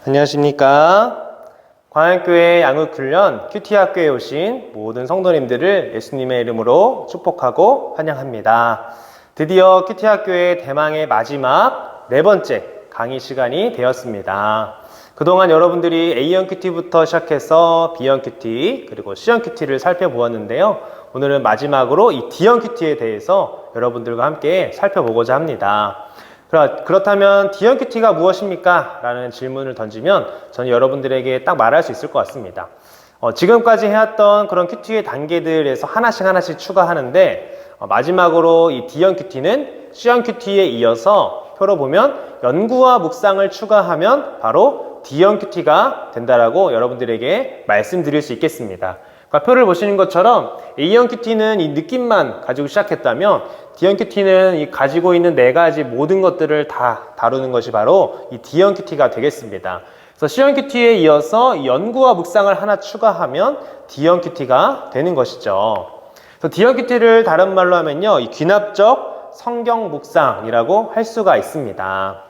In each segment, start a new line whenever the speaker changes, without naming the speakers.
안녕하십니까. 광안교회 양육훈련 큐티학교에 오신 모든 성도님들을 예수님의 이름으로 축복하고 환영합니다. 드디어 큐티학교의 대망의 마지막 네 번째 강의 시간이 되었습니다. 그동안 여러분들이 A형 큐티부터 시작해서 B형 큐티 그리고 C형 큐티를 살펴보았는데요. 오늘은 마지막으로 이 D형 큐티에 대해서 여러분들과 함께 살펴보고자 합니다. 그렇다면 D형 큐티가 무엇입니까? 라는 질문을 던지면 저는 여러분들에게 딱 말할 수 있을 것 같습니다. 지금까지 해왔던 그런 큐티의 단계들에서 하나씩 추가하는데 마지막으로 이 D형 큐티는 C형 큐티에 이어서 표로 보면 연구와 묵상을 추가하면 바로 D형 큐티가 된다라고 여러분들에게 말씀드릴 수 있겠습니다. 표를 보시는 것처럼 A형 큐티는 이 느낌만 가지고 시작했다면 D형 큐티는 이 가지고 있는 네 가지 모든 것들을 다 다루는 것이 바로 이 D형 큐티가 되겠습니다. 그래서 C형 큐티에 이어서 이 연구와 묵상을 하나 추가하면 D형 큐티가 되는 것이죠. 그래서 D형 큐티를 다른 말로 하면요, 이 귀납적 성경 묵상이라고 할 수가 있습니다.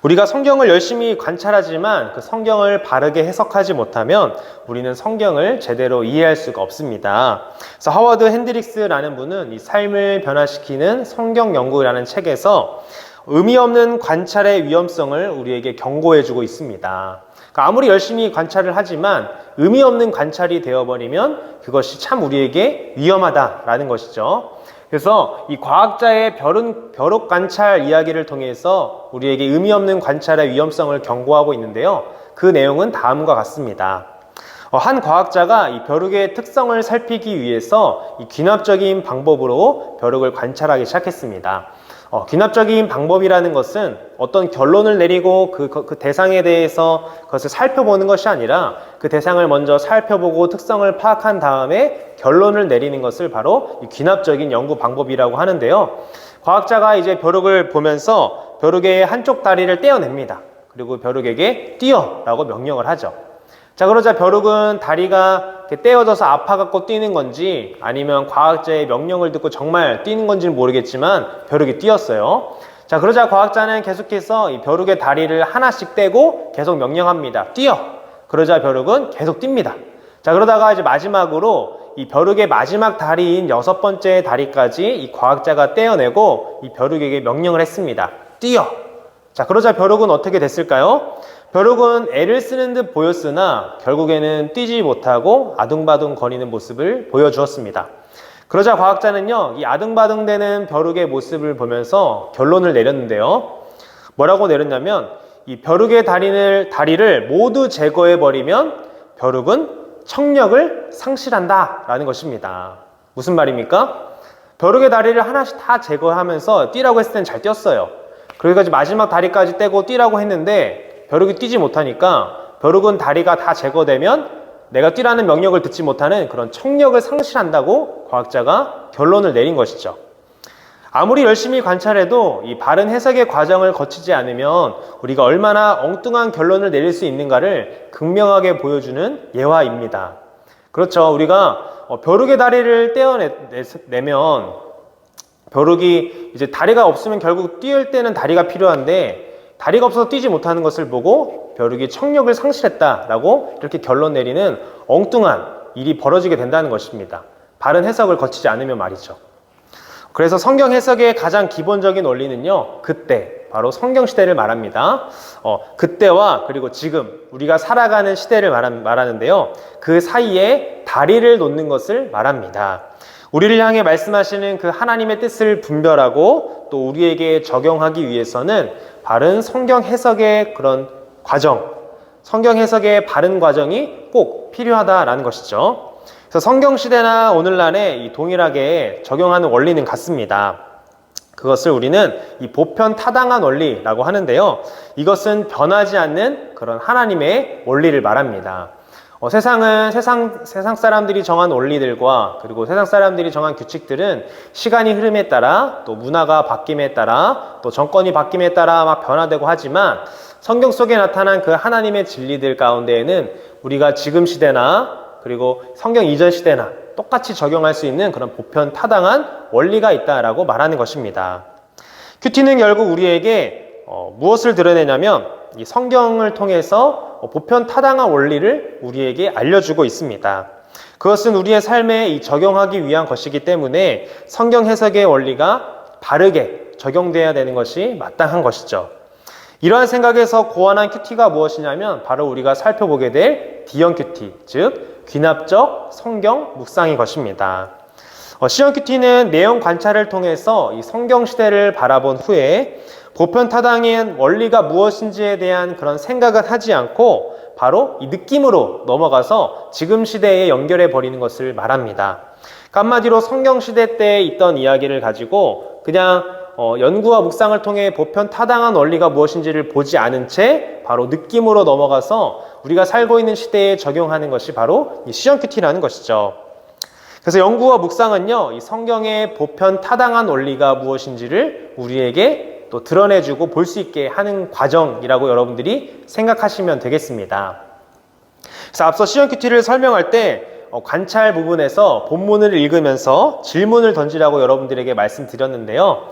우리가 성경을 열심히 관찰하지만 그 성경을 바르게 해석하지 못하면 우리는 성경을 제대로 이해할 수가 없습니다. 그래서 하워드 핸드릭스라는 분은 이 삶을 변화시키는 성경 연구라는 책에서 의미 없는 관찰의 위험성을 우리에게 경고해주고 있습니다. 그러니까 아무리 열심히 관찰을 하지만 의미 없는 관찰이 되어버리면 그것이 참 우리에게 위험하다라는 것이죠. 그래서 이 과학자의 벼룩 관찰 이야기를 통해서 우리에게 의미 없는 관찰의 위험성을 경고하고 있는데요. 그 내용은 다음과 같습니다. 한 과학자가 이 벼룩의 특성을 살피기 위해서 이 귀납적인 방법으로 벼룩을 관찰하기 시작했습니다. 귀납적인 방법이라는 것은 어떤 결론을 내리고 그 대상에 대해서 그것을 살펴보는 것이 아니라 그 대상을 먼저 살펴보고 특성을 파악한 다음에 결론을 내리는 것을 바로 이 귀납적인 연구 방법이라고 하는데요. 과학자가 이제 벼룩을 보면서 벼룩의 한쪽 다리를 떼어냅니다. 그리고 벼룩에게 뛰어라고 명령을 하죠. 자, 그러자 벼룩은 다리가 떼어져서 아파갖고 뛰는 건지 아니면 과학자의 명령을 듣고 정말 뛰는 건지는 모르겠지만 벼룩이 뛰었어요. 자, 그러자 과학자는 계속해서 이 벼룩의 다리를 하나씩 떼고 계속 명령합니다. 뛰어! 그러자 벼룩은 계속 뜁니다. 자, 그러다가 이제 마지막으로 이 벼룩의 마지막 다리인 6번째 다리까지 이 과학자가 떼어내고 이 벼룩에게 명령을 했습니다. 뛰어! 자, 그러자 벼룩은 어떻게 됐을까요? 벼룩은 애를 쓰는 듯 보였으나 결국에는 뛰지 못하고 아둥바둥 거리는 모습을 보여주었습니다. 그러자 과학자는요, 이 아둥바둥대는 벼룩의 모습을 보면서 결론을 내렸는데요. 뭐라고 내렸냐면 이 벼룩의 다리를 모두 제거해버리면 벼룩은 청력을 상실한다 라는 것입니다. 무슨 말입니까? 벼룩의 다리를 하나씩 다 제거하면서 뛰라고 했을 땐 잘 뛰었어요. 그러니까 마지막 다리까지 떼고 뛰라고 했는데 벼룩이 뛰지 못하니까 벼룩은 다리가 다 제거되면 내가 뛰라는 명령을 듣지 못하는 그런 청력을 상실한다고 과학자가 결론을 내린 것이죠. 아무리 열심히 관찰해도 이 바른 해석의 과정을 거치지 않으면 우리가 얼마나 엉뚱한 결론을 내릴 수 있는가를 극명하게 보여주는 예화입니다. 그렇죠. 우리가 벼룩의 다리를 떼어내면 벼룩이 이제 다리가 없으면 결국 뛸 때는 다리가 필요한데 다리가 없어서 뛰지 못하는 것을 보고 벼룩이 청력을 상실했다라고 이렇게 결론 내리는 엉뚱한 일이 벌어지게 된다는 것입니다. 바른 해석을 거치지 않으면 말이죠. 그래서 성경 해석의 가장 기본적인 원리는요, 그때, 바로 성경 시대를 말합니다. 그때와 그리고 지금 우리가 살아가는 시대를 말하는데요. 그 사이에 다리를 놓는 것을 말합니다. 우리를 향해 말씀하시는 그 하나님의 뜻을 분별하고 또 우리에게 적용하기 위해서는 바른 성경 해석의 그런 과정, 성경 해석의 바른 과정이 꼭 필요하다라는 것이죠. 그래서 성경 시대나 오늘날에 이 동일하게 적용하는 원리는 같습니다. 그것을 우리는 이 보편 타당한 원리라고 하는데요. 이것은 변하지 않는 그런 하나님의 원리를 말합니다. 세상 사람들이 정한 원리들과 그리고 세상 사람들이 정한 규칙들은 시간이 흐름에 따라 또 문화가 바뀜에 따라 또 정권이 바뀜에 따라 막 변화되고 하지만 성경 속에 나타난 그 하나님의 진리들 가운데에는 우리가 지금 시대나 그리고 성경 이전 시대나 똑같이 적용할 수 있는 그런 보편 타당한 원리가 있다라고 말하는 것입니다. 큐티는 결국 우리에게 무엇을 드러내냐면 이 성경을 통해서 보편타당한 원리를 우리에게 알려주고 있습니다. 그것은 우리의 삶에 적용하기 위한 것이기 때문에 성경 해석의 원리가 바르게 적용돼야 되는 것이 마땅한 것이죠. 이러한 생각에서 고안한 큐티가 무엇이냐면 바로 우리가 살펴보게 될 D형 큐티, 즉 귀납적 성경 묵상인 것입니다. C형 큐티는 내용 관찰을 통해서 이 성경 시대를 바라본 후에 보편타당한 원리가 무엇인지에 대한 그런 생각은 하지 않고 바로 이 느낌으로 넘어가서 지금 시대에 연결해 버리는 것을 말합니다. 그러니까 한마디로 성경 시대 때 있던 이야기를 가지고 그냥 연구와 묵상을 통해 보편타당한 원리가 무엇인지를 보지 않은 채 바로 느낌으로 넘어가서 우리가 살고 있는 시대에 적용하는 것이 바로 이 C형 큐티라는 것이죠. 그래서 연구와 묵상은요, 이 성경의 보편타당한 원리가 무엇인지를 우리에게 또 드러내주고 볼 수 있게 하는 과정이라고 여러분들이 생각하시면 되겠습니다. 그래서 앞서 C형 큐티를 설명할 때 관찰 부분에서 본문을 읽으면서 질문을 던지라고 여러분들에게 말씀드렸는데요.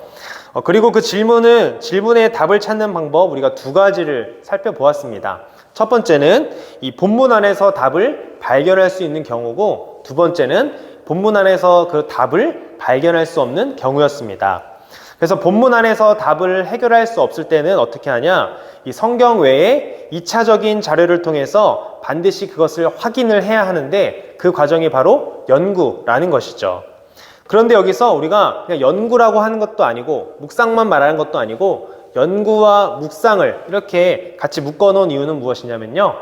그리고 그 질문의 답을 찾는 방법 우리가 두 가지를 살펴보았습니다. 첫 번째는 이 본문 안에서 답을 발견할 수 있는 경우고, 두 번째는 본문 안에서 그 답을 발견할 수 없는 경우였습니다. 그래서 본문 안에서 답을 해결할 수 없을 때는 어떻게 하냐? 이 성경 외에 2차적인 자료를 통해서 반드시 그것을 확인을 해야 하는데 그 과정이 바로 연구라는 것이죠. 그런데 여기서 우리가 그냥 연구라고 하는 것도 아니고 묵상만 말하는 것도 아니고 연구와 묵상을 이렇게 같이 묶어놓은 이유는 무엇이냐면요.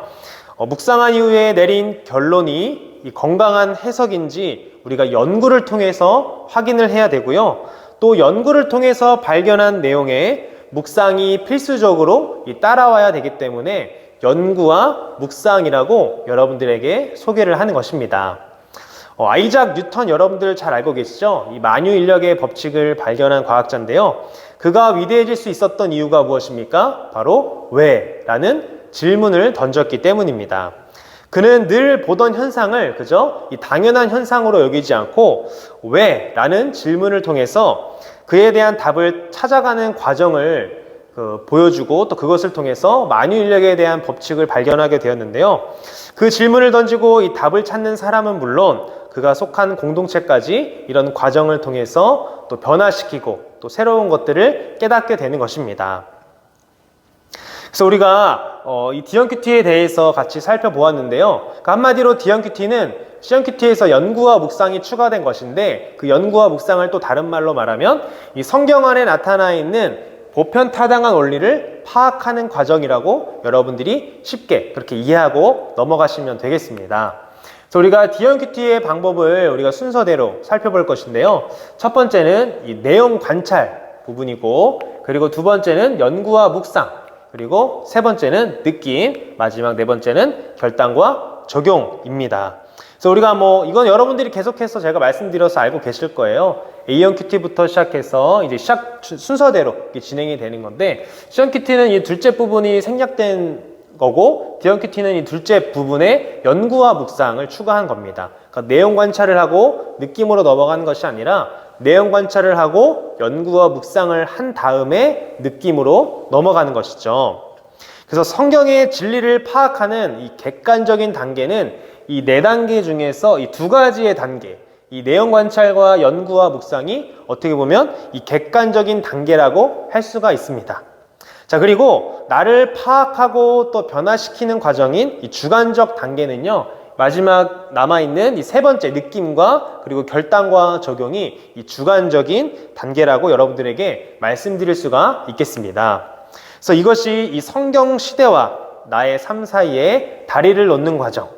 묵상한 이후에 내린 결론이 이 건강한 해석인지 우리가 연구를 통해서 확인을 해야 되고요. 또 연구를 통해서 발견한 내용에 묵상이 필수적으로 따라와야 되기 때문에 연구와 묵상이라고 여러분들에게 소개를 하는 것입니다. 아이작 뉴턴 여러분들 잘 알고 계시죠? 이 만유인력의 법칙을 발견한 과학자인데요. 그가 위대해질 수 있었던 이유가 무엇입니까? 바로 왜? 라는 질문을 던졌기 때문입니다. 그는 늘 보던 현상을 그저 이 당연한 현상으로 여기지 않고 왜? 라는 질문을 통해서 그에 대한 답을 찾아가는 과정을 보여주고 또 그것을 통해서 만유인력에 대한 법칙을 발견하게 되었는데요. 그 질문을 던지고 이 답을 찾는 사람은 물론 그가 속한 공동체까지 이런 과정을 통해서 또 변화시키고 또 새로운 것들을 깨닫게 되는 것입니다. 그래서 우리가 이 D형 큐티에 대해서 같이 살펴보았는데요. 그러니까 한마디로 D형 큐티는 C형 큐티에서 연구와 묵상이 추가된 것인데 그 연구와 묵상을 또 다른 말로 말하면 이 성경 안에 나타나 있는 보편타당한 원리를 파악하는 과정이라고 여러분들이 쉽게 그렇게 이해하고 넘어가시면 되겠습니다. 그래서 우리가 D형 큐티의 방법을 우리가 순서대로 살펴볼 것인데요. 첫 번째는 이 내용 관찰 부분이고, 그리고 두 번째는 연구와 묵상, 그리고 세 번째는 느낌, 마지막 네 번째는 결단과 적용입니다. 그래서 우리가 이건 여러분들이 계속해서 제가 말씀드려서 알고 계실 거예요. A형 큐티부터 시작해서 이제 순서대로 진행이 되는 건데, C형 큐티는 이 둘째 부분이 생략된 거고, D형 큐티는 이 둘째 부분에 연구와 묵상을 추가한 겁니다. 그러니까 내용 관찰을 하고 느낌으로 넘어가는 것이 아니라 내용 관찰을 하고 연구와 묵상을 한 다음에 느낌으로 넘어가는 것이죠. 그래서 성경의 진리를 파악하는 이 객관적인 단계는 이 네 단계 중에서 이 두 가지의 단계, 이 내용 관찰과 연구와 묵상이 어떻게 보면 이 객관적인 단계라고 할 수가 있습니다. 자, 그리고 나를 파악하고 또 변화시키는 과정인 이 주관적 단계는요, 마지막 남아있는 이 세 번째 느낌과 그리고 결단과 적용이 이 주관적인 단계라고 여러분들에게 말씀드릴 수가 있겠습니다. 그래서 이것이 이 성경 시대와 나의 삶 사이에 다리를 놓는 과정,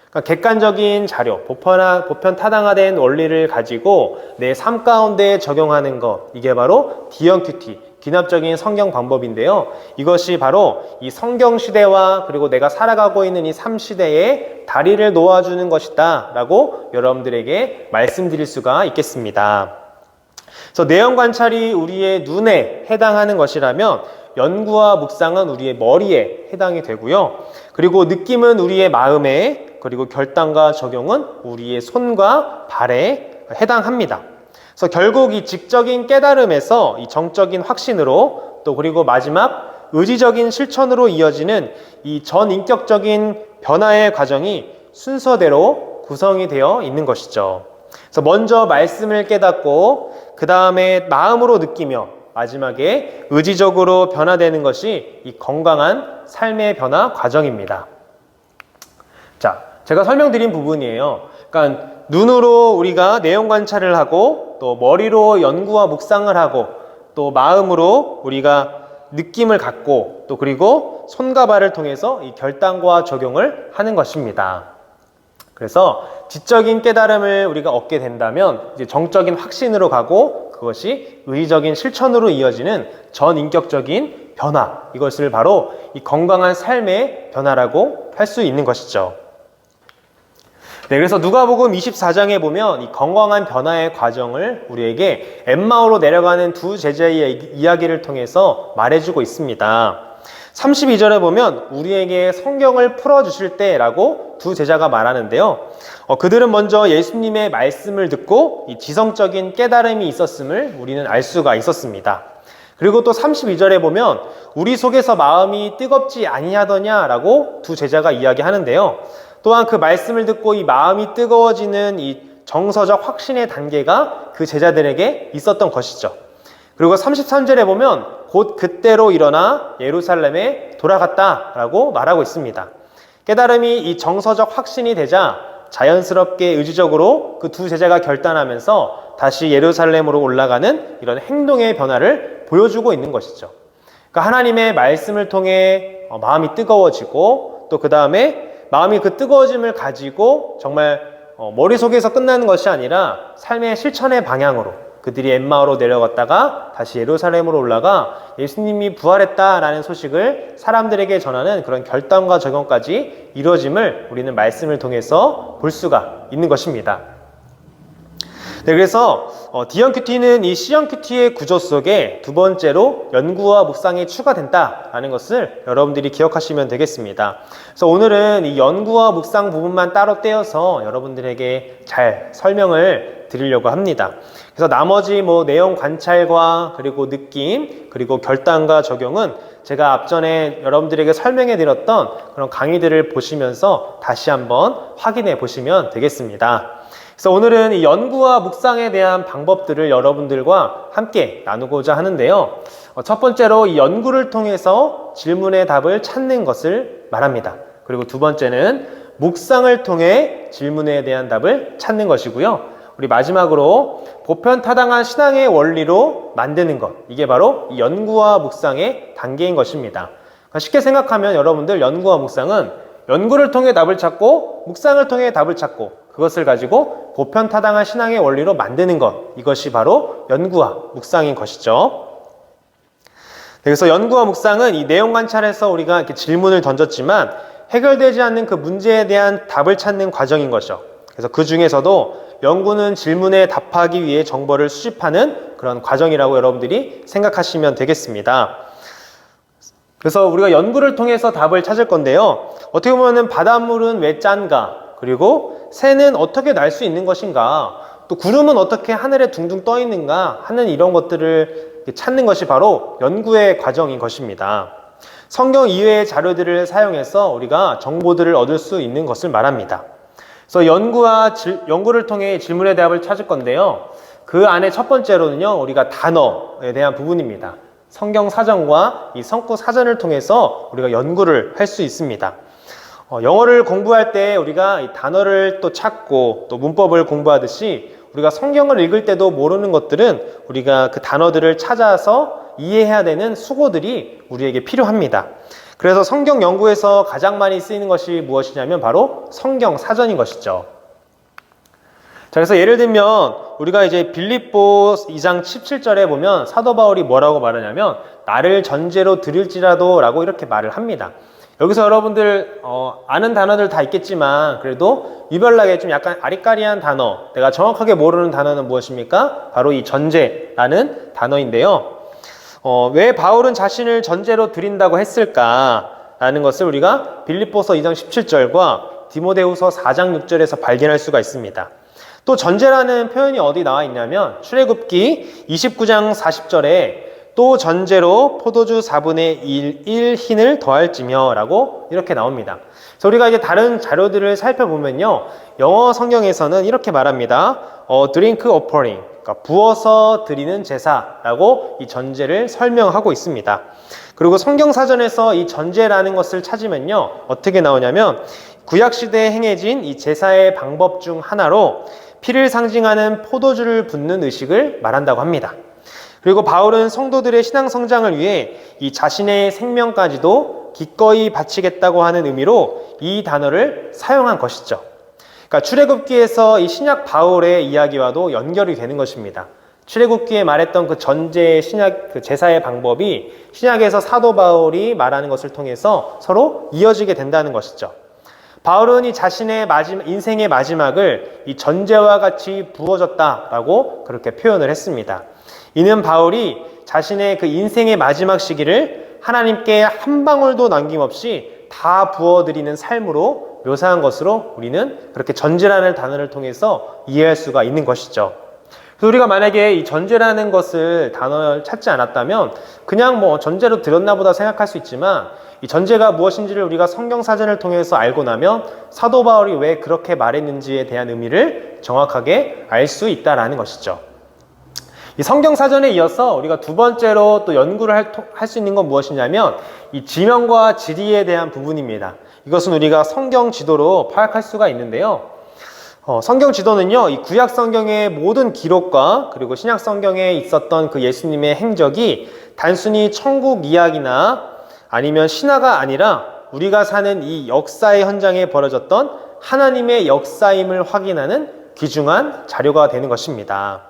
그러니까 객관적인 자료, 보편타당화된 원리를 가지고 내 삶 가운데 적용하는 것, 이게 바로 D형 큐티, 귀납적인 성경 방법인데요. 이것이 바로 이 성경 시대와 그리고 내가 살아가고 있는 이 삶 시대에 다리를 놓아주는 것이다 라고 여러분들에게 말씀드릴 수가 있겠습니다. 그래서 내용 관찰이 우리의 눈에 해당하는 것이라면 연구와 묵상은 우리의 머리에 해당이 되고요. 그리고 느낌은 우리의 마음에, 그리고 결단과 적용은 우리의 손과 발에 해당합니다. 그래서 결국 이 직적인 깨달음에서 이 정적인 확신으로 또 그리고 마지막 의지적인 실천으로 이어지는 이 전인격적인 변화의 과정이 순서대로 구성이 되어 있는 것이죠. 그래서 먼저 말씀을 깨닫고 그 다음에 마음으로 느끼며 마지막에 의지적으로 변화되는 것이 이 건강한 삶의 변화 과정입니다. 자, 제가 설명드린 부분이에요. 그러니까 눈으로 우리가 내용 관찰을 하고 또 머리로 연구와 묵상을 하고 또 마음으로 우리가 느낌을 갖고 또 그리고 손과 발을 통해서 이 결단과 적용을 하는 것입니다. 그래서 지적인 깨달음을 우리가 얻게 된다면 이제 정적인 확신으로 가고 그것이 의지적인 실천으로 이어지는 전인격적인 변화, 이것을 바로 이 건강한 삶의 변화라고 할 수 있는 것이죠. 네, 그래서 누가복음 24장에 보면 이 건강한 변화의 과정을 우리에게 엠마오로 내려가는 두 제자의 이야기를 통해서 말해주고 있습니다. 32절에 보면 우리에게 성경을 풀어주실 때라고 두 제자가 말하는데요. 그들은 먼저 예수님의 말씀을 듣고 이 지성적인 깨달음이 있었음을 우리는 알 수가 있었습니다. 그리고 또 32절에 보면 우리 속에서 마음이 뜨겁지 아니하더냐라고 두 제자가 이야기하는데요. 또한 그 말씀을 듣고 이 마음이 뜨거워지는 이 정서적 확신의 단계가 그 제자들에게 있었던 것이죠. 그리고 33절에 보면 곧 그때로 일어나 예루살렘에 돌아갔다라고 말하고 있습니다. 깨달음이 이 정서적 확신이 되자 자연스럽게 의지적으로 그 두 제자가 결단하면서 다시 예루살렘으로 올라가는 이런 행동의 변화를 보여주고 있는 것이죠. 그러니까 하나님의 말씀을 통해 마음이 뜨거워지고 또 그 다음에 마음이 그 뜨거워짐을 가지고 정말 머릿속에서 끝나는 것이 아니라 삶의 실천의 방향으로 그들이 엠마오로 내려갔다가 다시 예루살렘으로 올라가 예수님이 부활했다라는 소식을 사람들에게 전하는 그런 결단과 적용까지 이루어짐을 우리는 말씀을 통해서 볼 수가 있는 것입니다. 네, 그래서 DMQT는 이 CMQT의 구조 속에 두 번째로 연구와 묵상이 추가된다라는 것을 여러분들이 기억하시면 되겠습니다. 그래서 오늘은 이 연구와 묵상 부분만 따로 떼어서 여러분들에게 잘 설명을 드리려고 합니다. 그래서 나머지 내용 관찰과 그리고 느낌 그리고 결단과 적용은 제가 앞전에 여러분들에게 설명해 드렸던 그런 강의들을 보시면서 다시 한번 확인해 보시면 되겠습니다. 그래서 오늘은 이 연구와 묵상에 대한 방법들을 여러분들과 함께 나누고자 하는데요. 첫 번째로 이 연구를 통해서 질문의 답을 찾는 것을 말합니다. 그리고 두 번째는 묵상을 통해 질문에 대한 답을 찾는 것이고요. 우리 마지막으로 보편타당한 신앙의 원리로 만드는 것, 이게 바로 이 연구와 묵상의 단계인 것입니다. 그러니까 쉽게 생각하면 여러분들 연구와 묵상은 연구를 통해 답을 찾고 묵상을 통해 답을 찾고 그것을 가지고 보편타당한 신앙의 원리로 만드는 것, 이것이 바로 연구와 묵상인 것이죠. 그래서 연구와 묵상은 이 내용 관찰에서 우리가 이렇게 질문을 던졌지만 해결되지 않는 그 문제에 대한 답을 찾는 과정인 것이죠. 그래서 그 중에서도 연구는 질문에 답하기 위해 정보를 수집하는 그런 과정이라고 여러분들이 생각하시면 되겠습니다. 그래서 우리가 연구를 통해서 답을 찾을 건데요. 어떻게 보면 바닷물은 왜 짠가? 그리고 새는 어떻게 날 수 있는 것인가? 또 구름은 어떻게 하늘에 둥둥 떠 있는가? 하는 이런 것들을 찾는 것이 바로 연구의 과정인 것입니다. 성경 이외의 자료들을 사용해서 우리가 정보들을 얻을 수 있는 것을 말합니다. 그래서 연구를 통해 질문의 답을 찾을 건데요. 그 안에 첫 번째로는요, 우리가 단어에 대한 부분입니다. 성경 사전과 이 성구 사전을 통해서 우리가 연구를 할 수 있습니다. 영어를 공부할 때 우리가 이 단어를 또 찾고 또 문법을 공부하듯이 우리가 성경을 읽을 때도 모르는 것들은 우리가 그 단어들을 찾아서 이해해야 되는 수고들이 우리에게 필요합니다. 그래서 성경 연구에서 가장 많이 쓰이는 것이 무엇이냐면 바로 성경 사전인 것이죠. 자, 그래서 예를 들면 우리가 이제 빌립보 2장 17절에 보면 사도 바울이 뭐라고 말하냐면 나를 전제로 드릴지라도 라고 이렇게 말을 합니다. 여기서 여러분들 아는 단어들 다 있겠지만 그래도 유별나게 좀 약간 아리까리한 단어, 내가 정확하게 모르는 단어는 무엇입니까? 바로 이 전제라는 단어인데요. 왜 바울은 자신을 전제로 드린다고 했을까? 라는 것을 우리가 빌립보서 2장 17절과 디모데후서 4장 6절에서 발견할 수가 있습니다. 또 전제라는 표현이 어디 나와 있냐면 출애굽기 29장 40절에 또 전제로 포도주 4분의 1 흰을 더할지며 라고 이렇게 나옵니다. 그래서 우리가 이제 다른 자료들을 살펴보면요, 영어 성경에서는 이렇게 말합니다. drink offering, 그러니까 부어서 드리는 제사라고 이 전제를 설명하고 있습니다. 그리고 성경사전에서 이 전제라는 것을 찾으면요, 어떻게 나오냐면 구약시대에 행해진 이 제사의 방법 중 하나로 피를 상징하는 포도주를 붓는 의식을 말한다고 합니다. 그리고 바울은 성도들의 신앙 성장을 위해 이 자신의 생명까지도 기꺼이 바치겠다고 하는 의미로 이 단어를 사용한 것이죠. 그러니까 출애굽기에서 이 신약 바울의 이야기와도 연결이 되는 것입니다. 출애굽기에 말했던 그 전제 신약 그 제사의 방법이 신약에서 사도 바울이 말하는 것을 통해서 서로 이어지게 된다는 것이죠. 바울은 이 자신의 인생의 마지막을 이 전제와 같이 부어졌다라고 그렇게 표현을 했습니다. 이는 바울이 자신의 그 인생의 마지막 시기를 하나님께 한 방울도 남김없이 다 부어드리는 삶으로 묘사한 것으로 우리는 그렇게 전제라는 단어를 통해서 이해할 수가 있는 것이죠. 그래서 우리가 만약에 이 전제라는 것을 단어를 찾지 않았다면 그냥 뭐 전제로 들었나 보다 생각할 수 있지만 이 전제가 무엇인지를 우리가 성경사전을 통해서 알고 나면 사도 바울이 왜 그렇게 말했는지에 대한 의미를 정확하게 알 수 있다라는 것이죠. 이 성경사전에 이어서 우리가 두 번째로 또 연구를 할 수 있는 건 무엇이냐면 이 지명과 지리에 대한 부분입니다. 이것은 우리가 성경 지도로 파악할 수가 있는데요. 성경 지도는요, 이 구약 성경의 모든 기록과 그리고 신약 성경에 있었던 그 예수님의 행적이 단순히 천국 이야기나 아니면 신화가 아니라 우리가 사는 이 역사의 현장에 벌어졌던 하나님의 역사임을 확인하는 귀중한 자료가 되는 것입니다.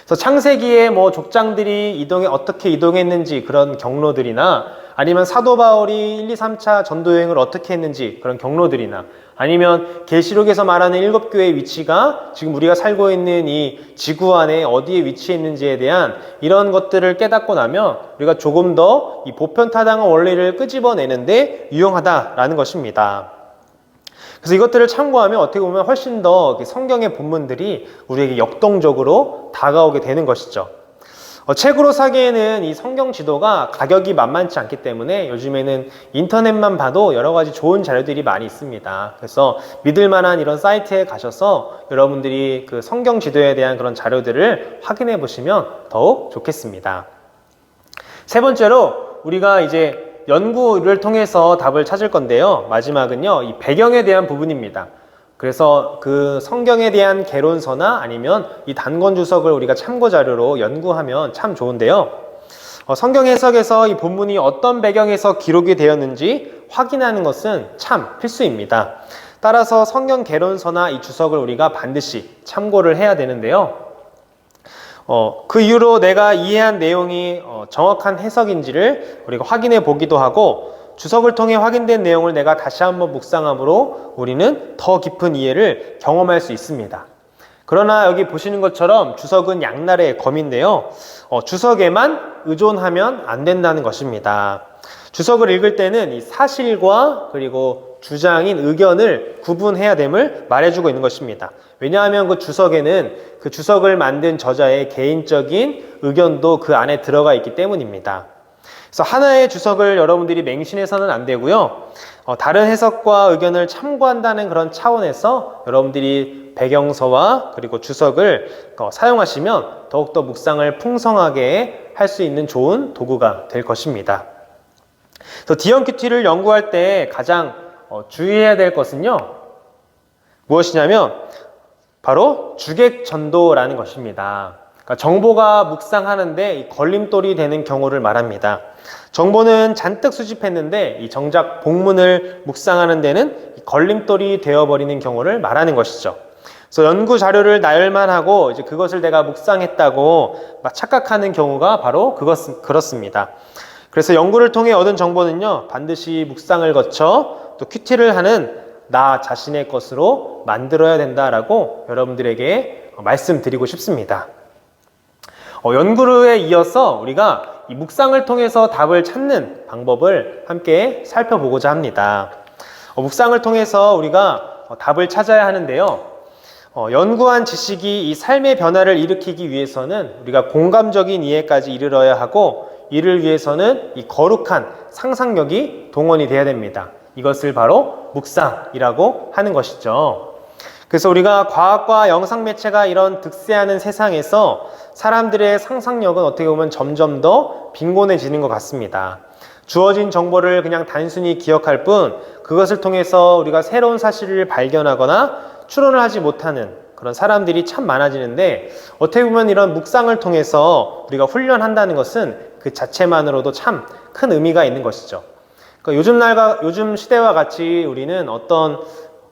그래서 창세기에 뭐 족장들이 어떻게 이동했는지 그런 경로들이나 아니면 사도 바울이 1, 2, 3차 전도 여행을 어떻게 했는지 그런 경로들이나 아니면 계시록에서 말하는 7교회의 위치가 지금 우리가 살고 있는 이 지구 안에 어디에 위치했는지에 대한 이런 것들을 깨닫고 나면 우리가 조금 더 이 보편타당한 원리를 끄집어내는데 유용하다라는 것입니다. 그래서 이것들을 참고하면 어떻게 보면 훨씬 더 성경의 본문들이 우리에게 역동적으로 다가오게 되는 것이죠. 책으로 사기에는 이 성경 지도가 가격이 만만치 않기 때문에 요즘에는 인터넷만 봐도 여러 가지 좋은 자료들이 많이 있습니다. 그래서 믿을 만한 이런 사이트에 가셔서 여러분들이 그 성경 지도에 대한 그런 자료들을 확인해 보시면 더욱 좋겠습니다. 세 번째로 우리가 이제 연구를 통해서 답을 찾을 건데요. 마지막은요, 이 배경에 대한 부분입니다. 그래서 그 성경에 대한 개론서나 아니면 이 단권 주석을 우리가 참고 자료로 연구하면 참 좋은데요. 성경 해석에서 이 본문이 어떤 배경에서 기록이 되었는지 확인하는 것은 참 필수입니다. 따라서 성경 개론서나 이 주석을 우리가 반드시 참고를 해야 되는데요. 그 이후로 내가 이해한 내용이 정확한 해석인지를 우리가 확인해 보기도 하고 주석을 통해 확인된 내용을 내가 다시 한번 묵상함으로 우리는 더 깊은 이해를 경험할 수 있습니다. 그러나 여기 보시는 것처럼 주석은 양날의 검인데요. 주석에만 의존하면 안 된다는 것입니다. 주석을 읽을 때는 이 사실과 그리고 주장인 의견을 구분해야 됨을 말해주고 있는 것입니다. 왜냐하면 그 주석에는 그 주석을 만든 저자의 개인적인 의견도 그 안에 들어가 있기 때문입니다. 그래서 하나의 주석을 여러분들이 맹신해서는 안 되고요. 다른 해석과 의견을 참고한다는 그런 차원에서 여러분들이 배경서와 그리고 주석을 사용하시면 더욱더 묵상을 풍성하게 할 수 있는 좋은 도구가 될 것입니다. 그래서 DMQT를 연구할 때 가장 주의해야 될 것은요, 무엇이냐면 바로 주객전도라는 것입니다. 그러니까 정보가 묵상하는데 이 걸림돌이 되는 경우를 말합니다. 정보는 잔뜩 수집했는데 이 정작 본문을 묵상하는 데는 걸림돌이 되어버리는 경우를 말하는 것이죠. 그래서 연구 자료를 나열만 하고 이제 그것을 내가 묵상했다고 막 착각하는 경우가 바로 그렇습니다. 그래서 연구를 통해 얻은 정보는요, 반드시 묵상을 거쳐 또 큐티를 하는 나 자신의 것으로 만들어야 된다라고 여러분들에게 말씀드리고 싶습니다. 연구에 이어서 우리가 이 묵상을 통해서 답을 찾는 방법을 함께 살펴보고자 합니다. 묵상을 통해서 우리가 답을 찾아야 하는데요. 연구한 지식이 이 삶의 변화를 일으키기 위해서는 우리가 공감적인 이해까지 이르러야 하고 이를 위해서는 이 거룩한 상상력이 동원이 돼야 됩니다. 이것을 바로 묵상이라고 하는 것이죠. 그래서 우리가 과학과 영상 매체가 이런 득세하는 세상에서 사람들의 상상력은 어떻게 보면 점점 더 빈곤해지는 것 같습니다. 주어진 정보를 그냥 단순히 기억할 뿐 그것을 통해서 우리가 새로운 사실을 발견하거나 추론을 하지 못하는 그런 사람들이 참 많아지는데, 어떻게 보면 이런 묵상을 통해서 우리가 훈련한다는 것은 그 자체만으로도 참 큰 의미가 있는 것이죠. 그러니까 요즘 시대와 같이 우리는 어떤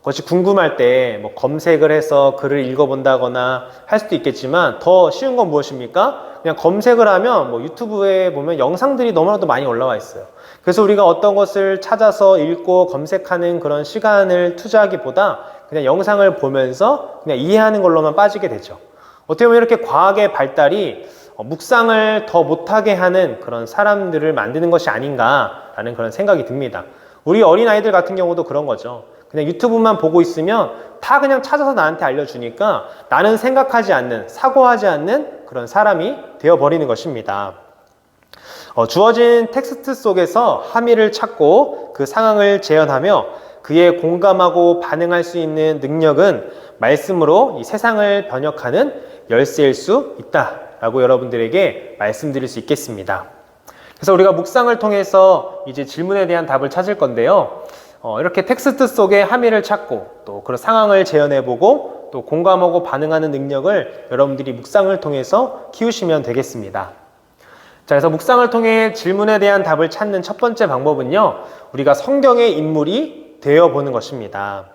것이 궁금할 때 뭐 검색을 해서 글을 읽어본다거나 할 수도 있겠지만, 더 쉬운 건 무엇입니까? 그냥 검색을 하면 뭐 유튜브에 보면 영상들이 너무나도 많이 올라와 있어요. 그래서 우리가 어떤 것을 찾아서 읽고 검색하는 그런 시간을 투자하기보다 그냥 영상을 보면서 그냥 이해하는 걸로만 빠지게 되죠. 어떻게 보면 이렇게 과학의 발달이 묵상을 더 못하게 하는 그런 사람들을 만드는 것이 아닌가라는 그런 생각이 듭니다. 우리 어린아이들 같은 경우도 그런 거죠. 그냥 유튜브만 보고 있으면 다 그냥 찾아서 나한테 알려주니까 나는 생각하지 않는, 사고하지 않는 그런 사람이 되어버리는 것입니다. 주어진 텍스트 속에서 함의를 찾고 그 상황을 재현하며 그에 공감하고 반응할 수 있는 능력은 말씀으로 이 세상을 번역하는 열쇠일 수 있다라고 여러분들에게 말씀드릴 수 있겠습니다. 그래서 우리가 묵상을 통해서 이제 질문에 대한 답을 찾을 건데요. 이렇게 텍스트 속에 함의를 찾고 또 그런 상황을 재현해보고 또 공감하고 반응하는 능력을 여러분들이 묵상을 통해서 키우시면 되겠습니다. 자, 그래서 묵상을 통해 질문에 대한 답을 찾는 첫 번째 방법은요, 우리가 성경의 인물이 되어보는 것입니다.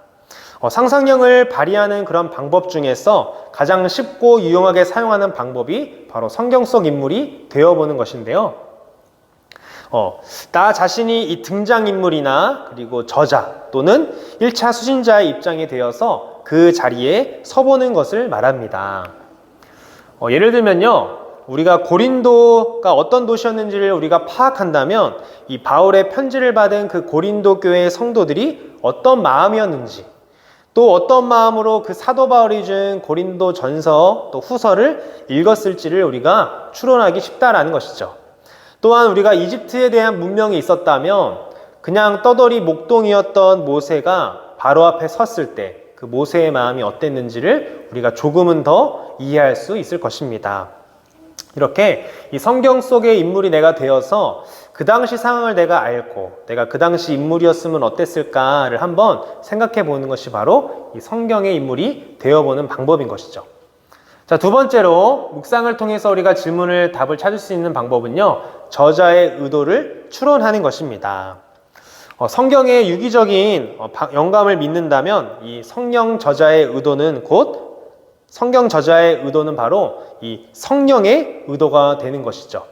상상력을 발휘하는 그런 방법 중에서 가장 쉽고 유용하게 사용하는 방법이 바로 성경 속 인물이 되어보는 것인데요. 나 자신이 이 등장인물이나 그리고 저자 또는 1차 수신자의 입장이 되어서 그 자리에 서보는 것을 말합니다. 예를 들면요, 우리가 고린도가 어떤 도시였는지를 우리가 파악한다면 이 바울의 편지를 받은 그 고린도 교회의 성도들이 어떤 마음이었는지, 또 어떤 마음으로 그 사도 바울이 준 고린도 전서 또 후서를 읽었을지를 우리가 추론하기 쉽다라는 것이죠. 또한 우리가 이집트에 대한 문명이 있었다면 그냥 떠돌이 목동이었던 모세가 바로 앞에 섰을 때 그 모세의 마음이 어땠는지를 우리가 조금은 더 이해할 수 있을 것입니다. 이렇게 이 성경 속의 인물이 내가 되어서 그 당시 상황을 내가 알고 내가 그 당시 인물이었으면 어땠을까를 한번 생각해 보는 것이 바로 이 성경의 인물이 되어보는 방법인 것이죠. 자, 두 번째로 묵상을 통해서 우리가 질문을 답을 찾을 수 있는 방법은요, 저자의 의도를 추론하는 것입니다. 성경의 유기적인 영감을 믿는다면 이 성경 저자의 의도는 바로 이 성령의 의도가 되는 것이죠.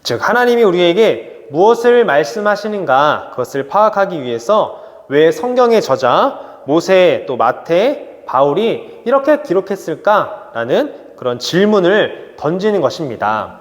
즉, 하나님이 우리에게 무엇을 말씀하시는가 그것을 파악하기 위해서 왜 성경의 저자 모세 또 마태 바울이 이렇게 기록했을까라는 그런 질문을 던지는 것입니다.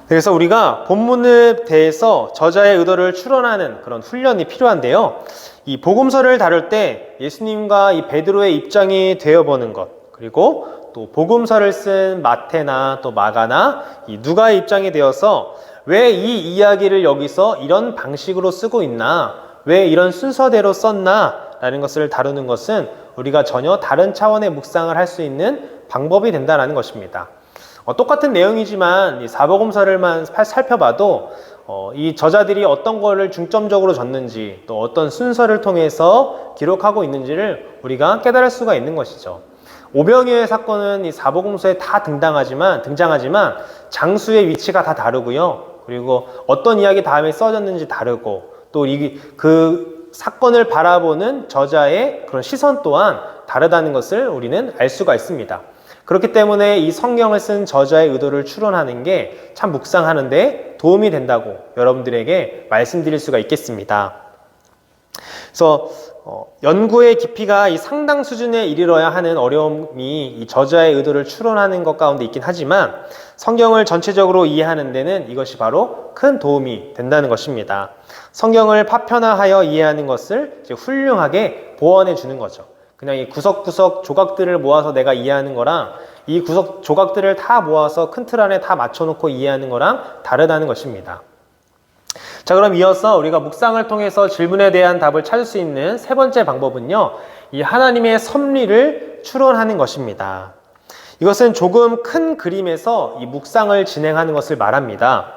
그래서 우리가 본문에 대해서 저자의 의도를 추론하는 그런 훈련이 필요한데요. 이 복음서를 다룰 때 예수님과 이 베드로의 입장이 되어보는 것, 그리고 또 복음서를 쓴 마태나 또 마가나 이 누가의 입장이 되어서 왜 이 이야기를 여기서 이런 방식으로 쓰고 있나, 왜 이런 순서대로 썼나 라는 것을 다루는 것은 우리가 전혀 다른 차원의 묵상을 할 수 있는 방법이 된다는 것입니다. 똑같은 내용이지만 이 사복음서를만 살펴봐도 이 저자들이 어떤 거를 중점적으로 적는지 또 어떤 순서를 통해서 기록하고 있는지를 우리가 깨달을 수가 있는 것이죠. 오병이어의 사건은 이 사복음서에 다 등장하지만 장수의 위치가 다 다르고요. 그리고 어떤 이야기 다음에 써졌는지 다르고 또 그 사건을 바라보는 저자의 그런 시선 또한 다르다는 것을 우리는 알 수가 있습니다. 그렇기 때문에 이 성경을 쓴 저자의 의도를 추론하는 게 참 묵상하는데 도움이 된다고 여러분들에게 말씀드릴 수가 있겠습니다. 그래서 연구의 깊이가 이 상당 수준에 이르러야 하는 어려움이 이 저자의 의도를 추론하는 것 가운데 있긴 하지만 성경을 전체적으로 이해하는 데는 이것이 바로 큰 도움이 된다는 것입니다. 성경을 파편화하여 이해하는 것을 이제 훌륭하게 보완해 주는 거죠. 그냥 이 구석구석 조각들을 모아서 내가 이해하는 거랑 이 구석 조각들을 다 모아서 큰 틀 안에 다 맞춰놓고 이해하는 거랑 다르다는 것입니다. 자, 그럼 이어서 우리가 묵상을 통해서 질문에 대한 답을 찾을 수 있는 세 번째 방법은요, 이 하나님의 섭리를 추론하는 것입니다. 이것은 조금 큰 그림에서 이 묵상을 진행하는 것을 말합니다.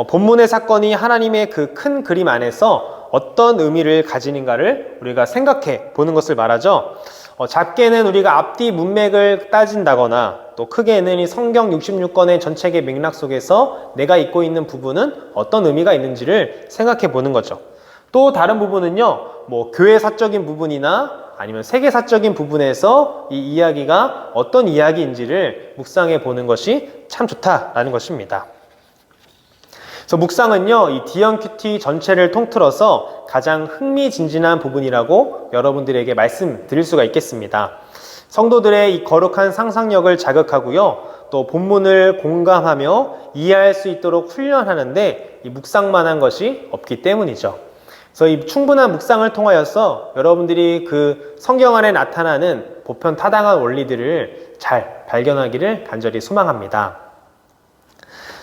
본문의 사건이 하나님의 그 큰 그림 안에서 어떤 의미를 가지는가를 우리가 생각해 보는 것을 말하죠. 작게는 우리가 앞뒤 문맥을 따진다거나 또 크게는 이 성경 66권의 전체의 맥락 속에서 내가 읽고 있는 부분은 어떤 의미가 있는지를 생각해 보는 거죠. 또 다른 부분은요, 뭐 교회 사적인 부분이나 아니면 세계사적인 부분에서 이 이야기가 어떤 이야기인지를 묵상해 보는 것이 참 좋다라는 것입니다. 그래서 묵상은요, 이 DMQT 전체를 통틀어서 가장 흥미진진한 부분이라고 여러분들에게 말씀드릴 수가 있겠습니다. 성도들의 이 거룩한 상상력을 자극하고요, 또 본문을 공감하며 이해할 수 있도록 훈련하는데 이 묵상만한 것이 없기 때문이죠. 그래서 이 충분한 묵상을 통하여서 여러분들이 그 성경 안에 나타나는 보편타당한 원리들을 잘 발견하기를 간절히 소망합니다.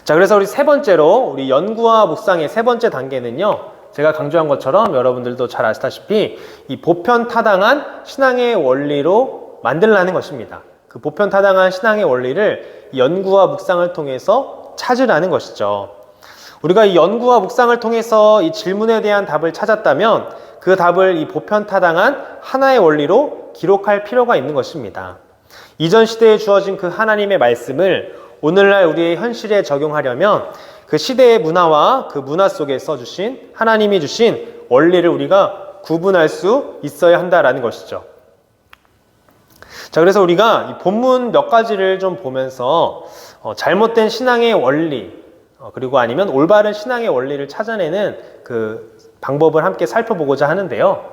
자, 그래서 우리 세 번째로 우리 연구와 묵상의 세 번째 단계는요, 제가 강조한 것처럼 여러분들도 잘 아시다시피 이 보편타당한 신앙의 원리로 만들라는 것입니다. 그 보편타당한 신앙의 원리를 연구와 묵상을 통해서 찾으라는 것이죠. 우리가 이 연구와 묵상을 통해서 이 질문에 대한 답을 찾았다면 그 답을 이 보편타당한 하나의 원리로 기록할 필요가 있는 것입니다. 이전 시대에 주어진 그 하나님의 말씀을 오늘날 우리의 현실에 적용하려면 그 시대의 문화와 그 문화 속에서 주신 하나님이 주신 원리를 우리가 구분할 수 있어야 한다라는 것이죠. 자, 그래서 우리가 이 본문 몇 가지를 좀 보면서 잘못된 신앙의 원리 그리고 아니면 올바른 신앙의 원리를 찾아내는 그 방법을 함께 살펴보고자 하는데요.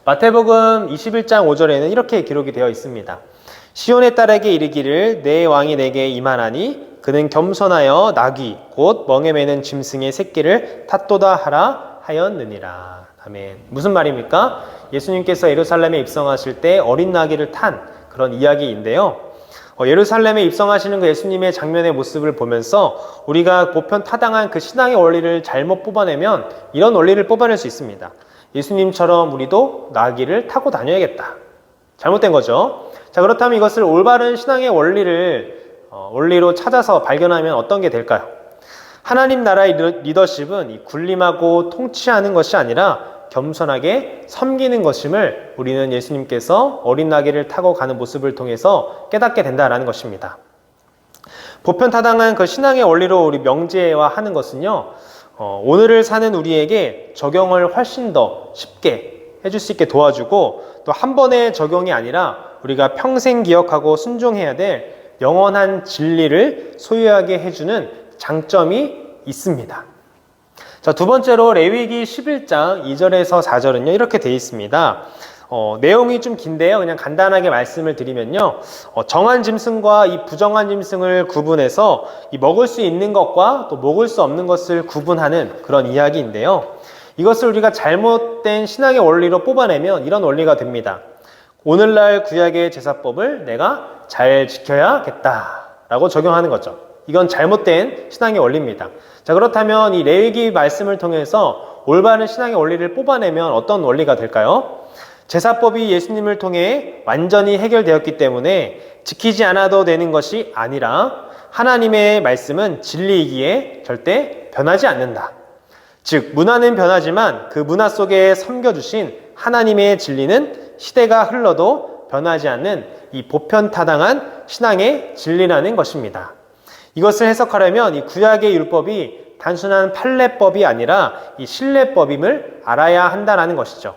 마태복음 21장 5절에는 이렇게 기록이 되어 있습니다. 시온의 딸에게 이르기를 내 왕이 내게 임하나니 그는 겸손하여 나귀 곧 멍에 매는 짐승의 새끼를 탔도다 하라 하였느니라. 아멘. 무슨 말입니까? 예수님께서 예루살렘에 입성하실 때 어린 나귀를 탄 그런 이야기인데요. 예루살렘에 입성하시는 그 예수님의 장면의 모습을 보면서 우리가 보편타당한 그 신앙의 원리를 잘못 뽑아내면 이런 원리를 뽑아낼 수 있습니다. 예수님처럼 우리도 나귀를 타고 다녀야겠다. 잘못된 거죠. 자, 그렇다면 이것을 올바른 신앙의 원리로 찾아서 발견하면 어떤 게 될까요? 하나님 나라의 리더십은 이 군림하고 통치하는 것이 아니라 겸손하게 섬기는 것임을 우리는 예수님께서 어린 나귀를 타고 가는 모습을 통해서 깨닫게 된다는 것입니다. 보편타당한 그 신앙의 원리로 우리 명제화하는 것은요, 오늘을 사는 우리에게 적용을 훨씬 더 쉽게 해줄 수 있게 도와주고 또 한 번의 적용이 아니라 우리가 평생 기억하고 순종해야 될 영원한 진리를 소유하게 해주는 장점이 있습니다. 자, 두 번째로 레위기 11장 2절에서 4절은요, 이렇게 되어 있습니다. 내용이 좀 긴데요. 그냥 간단하게 말씀을 드리면요. 정한 짐승과 이 부정한 짐승을 구분해서 이 먹을 수 있는 것과 또 먹을 수 없는 것을 구분하는 그런 이야기인데요. 이것을 우리가 잘못된 신앙의 원리로 뽑아내면 이런 원리가 됩니다. 오늘날 구약의 제사법을 내가 잘 지켜야겠다라고 적용하는 거죠. 이건 잘못된 신앙의 원리입니다. 자, 그렇다면 이 레위기 말씀을 통해서 올바른 신앙의 원리를 뽑아내면 어떤 원리가 될까요? 제사법이 예수님을 통해 완전히 해결되었기 때문에 지키지 않아도 되는 것이 아니라 하나님의 말씀은 진리이기에 절대 변하지 않는다. 즉, 문화는 변하지만 그 문화 속에 섬겨주신 하나님의 진리는 시대가 흘러도 변하지 않는 이 보편타당한 신앙의 진리라는 것입니다. 이것을 해석하려면 이 구약의 율법이 단순한 판례법이 아니라 이 신뢰법임을 알아야 한다는 것이죠.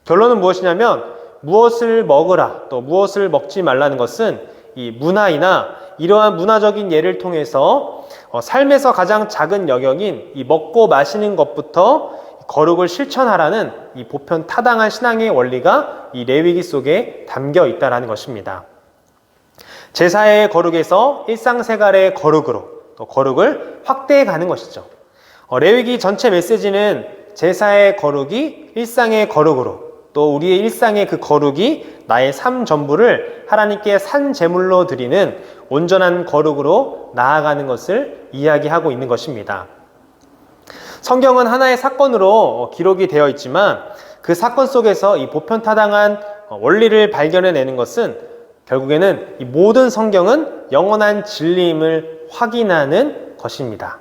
결론은 무엇이냐면 무엇을 먹으라 또 무엇을 먹지 말라는 것은 이 문화이나 이러한 문화적인 예를 통해서 삶에서 가장 작은 영역인 이 먹고 마시는 것부터 거룩을 실천하라는 이 보편타당한 신앙의 원리가 이 레위기 속에 담겨 있다는 것입니다. 제사의 거룩에서 일상생활의 거룩으로 또 거룩을 확대해 가는 것이죠. 레위기 전체 메시지는 제사의 거룩이 일상의 거룩으로 또 우리의 일상의 그 거룩이 나의 삶 전부를 하나님께 산 제물로 드리는 온전한 거룩으로 나아가는 것을 이야기하고 있는 것입니다. 성경은 하나의 사건으로 기록이 되어 있지만 그 사건 속에서 이 보편타당한 원리를 발견해내는 것은 결국에는 이 모든 성경은 영원한 진리임을 확인하는 것입니다.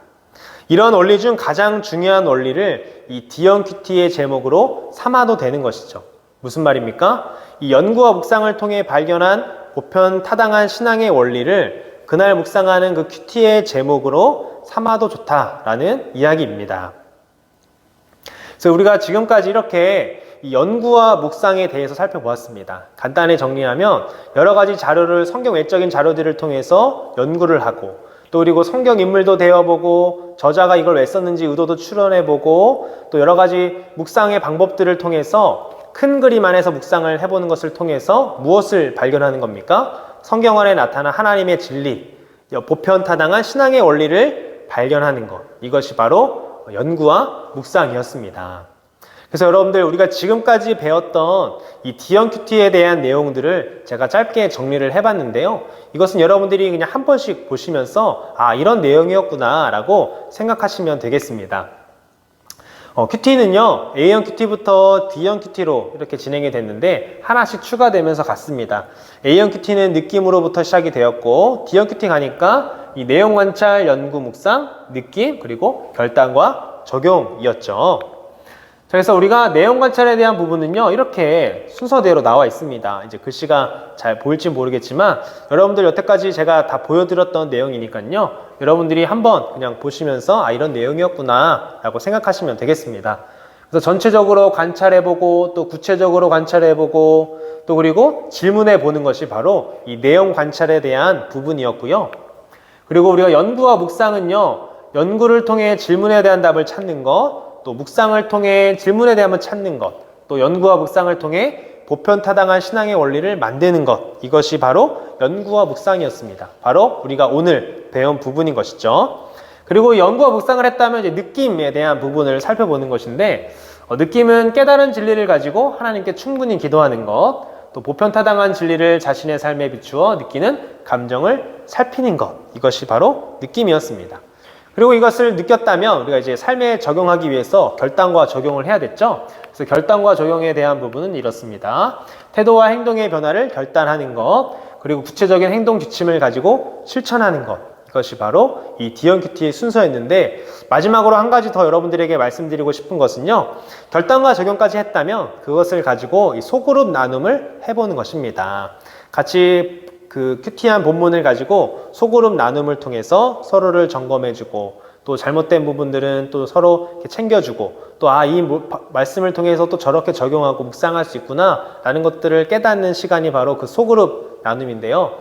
이런 원리 중 가장 중요한 원리를 이 디언큐티의 제목으로 삼아도 되는 것이죠. 무슨 말입니까? 이 연구와 묵상을 통해 발견한 보편타당한 신앙의 원리를 그날 묵상하는 그 큐티의 제목으로 삼아도 좋다라는 이야기입니다. 그래서 우리가 지금까지 이렇게 이 연구와 묵상에 대해서 살펴보았습니다. 간단히 정리하면 여러 가지 자료를 성경 외적인 자료들을 통해서 연구를 하고 또 그리고 성경 인물도 되어보고 저자가 이걸 왜 썼는지 의도도 추론해보고 또 여러 가지 묵상의 방법들을 통해서 큰 그림 안에서 묵상을 해보는 것을 통해서 무엇을 발견하는 겁니까? 성경 안에 나타난 하나님의 진리, 보편타당한 신앙의 원리를 발견하는 것. 이것이 바로 연구와 묵상이었습니다. 그래서 여러분들 우리가 지금까지 배웠던 이 디언큐티에 대한 내용들을 제가 짧게 정리를 해봤는데요. 이것은 여러분들이 그냥 한 번씩 보시면서 아 이런 내용이었구나 라고 생각하시면 되겠습니다. 큐티는요 A형 큐티부터 D형 큐티로 이렇게 진행이 됐는데 하나씩 추가되면서 갔습니다. A형 큐티는 느낌으로부터 시작이 되었고 D형 큐티 가니까 이 내용 관찰, 연구, 묵상, 느낌 그리고 결단과 적용이었죠. 그래서 우리가 내용 관찰에 대한 부분은요 이렇게 순서대로 나와 있습니다. 이제 글씨가 잘 보일지 모르겠지만 여러분들 여태까지 제가 다 보여드렸던 내용이니까요 여러분들이 한번 그냥 보시면서 아 이런 내용이었구나 라고 생각하시면 되겠습니다. 그래서 전체적으로 관찰해보고 또 구체적으로 관찰해보고 또 그리고 질문해보는 것이 바로 이 내용 관찰에 대한 부분이었고요. 그리고 우리가 연구와 묵상은요 연구를 통해 질문에 대한 답을 찾는 것 또 묵상을 통해 질문에 대한 답을 찾는 것, 또 연구와 묵상을 통해 보편타당한 신앙의 원리를 만드는 것, 이것이 바로 연구와 묵상이었습니다. 바로 우리가 오늘 배운 부분인 것이죠. 그리고 연구와 묵상을 했다면 이제 느낌에 대한 부분을 살펴보는 것인데 느낌은 깨달은 진리를 가지고 하나님께 충분히 기도하는 것, 또 보편타당한 진리를 자신의 삶에 비추어 느끼는 감정을 살피는 것, 이것이 바로 느낌이었습니다. 그리고 이것을 느꼈다면 우리가 이제 삶에 적용하기 위해서 결단과 적용을 해야 됐죠. 그래서 결단과 적용에 대한 부분은 이렇습니다. 태도와 행동의 변화를 결단하는 것, 그리고 구체적인 행동 지침을 가지고 실천하는 것, 이것이 바로 이 디언큐티의 순서였는데 마지막으로 한 가지 더 여러분들에게 말씀드리고 싶은 것은요. 결단과 적용까지 했다면 그것을 가지고 이 소그룹 나눔을 해보는 것입니다. 같이 그 큐티한 본문을 가지고 소그룹 나눔을 통해서 서로를 점검해주고 또 잘못된 부분들은 또 서로 이렇게 챙겨주고 또 이 말씀을 통해서 또 저렇게 적용하고 묵상할 수 있구나 라는 것들을 깨닫는 시간이 바로 그 소그룹 나눔인데요.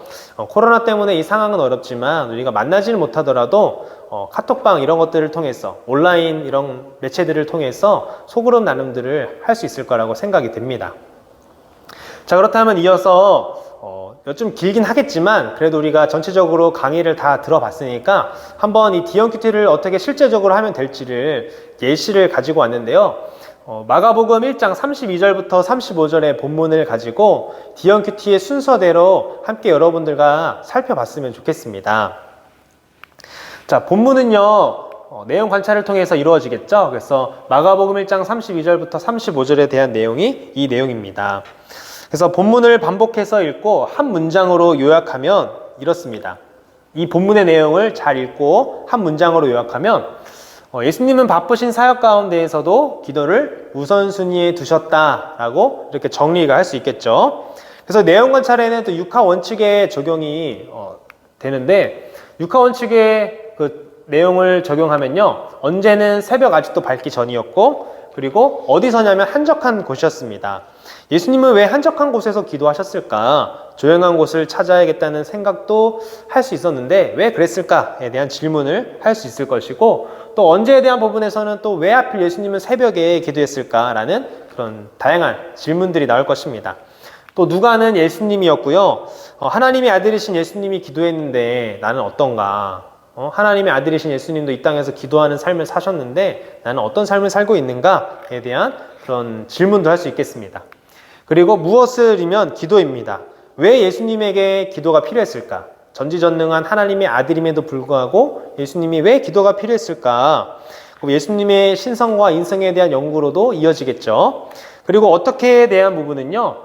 코로나 때문에 이 상황은 어렵지만 우리가 만나지는 못하더라도 카톡방 이런 것들을 통해서 온라인 이런 매체들을 통해서 소그룹 나눔들을 할 수 있을 거라고 생각이 됩니다. 자, 그렇다면 이어서 좀 길긴 하겠지만 그래도 우리가 전체적으로 강의를 다 들어봤으니까 한번 이 디언큐티를 어떻게 실제적으로 하면 될지를 예시를 가지고 왔는데요. 마가복음 1장 32절부터 35절의 본문을 가지고 디언큐티의 순서대로 함께 여러분들과 살펴봤으면 좋겠습니다. 자, 본문은요 내용 관찰을 통해서 이루어지겠죠. 그래서 마가복음 1장 32절부터 35절에 대한 내용이 이 내용입니다. 그래서 본문을 반복해서 읽고 한 문장으로 요약하면 이렇습니다. 이 본문의 내용을 잘 읽고 한 문장으로 요약하면 예수님은 바쁘신 사역 가운데에서도 기도를 우선순위에 두셨다라고 이렇게 정리가 할 수 있겠죠. 그래서 내용 관찰에는 또 육하 원칙의 적용이 되는데 육하 원칙의 그 내용을 적용하면요. 언제는 새벽 아직도 밝기 전이었고 그리고 어디서냐면 한적한 곳이었습니다. 예수님은 왜 한적한 곳에서 기도하셨을까? 조용한 곳을 찾아야겠다는 생각도 할 수 있었는데 왜 그랬을까에 대한 질문을 할 수 있을 것이고 또 언제에 대한 부분에서는 또 왜 하필 예수님은 새벽에 기도했을까라는 그런 다양한 질문들이 나올 것입니다. 또 누가는 예수님이었고요. 하나님의 아들이신 예수님이 기도했는데 나는 어떤가? 하나님의 아들이신 예수님도 이 땅에서 기도하는 삶을 사셨는데 나는 어떤 삶을 살고 있는가에 대한 그런 질문도 할 수 있겠습니다. 그리고 무엇을이면 기도입니다. 왜 예수님에게 기도가 필요했을까? 전지전능한 하나님의 아들임에도 불구하고 예수님이 왜 기도가 필요했을까? 예수님의 신성과 인성에 대한 연구로도 이어지겠죠. 그리고 어떻게에 대한 부분은요,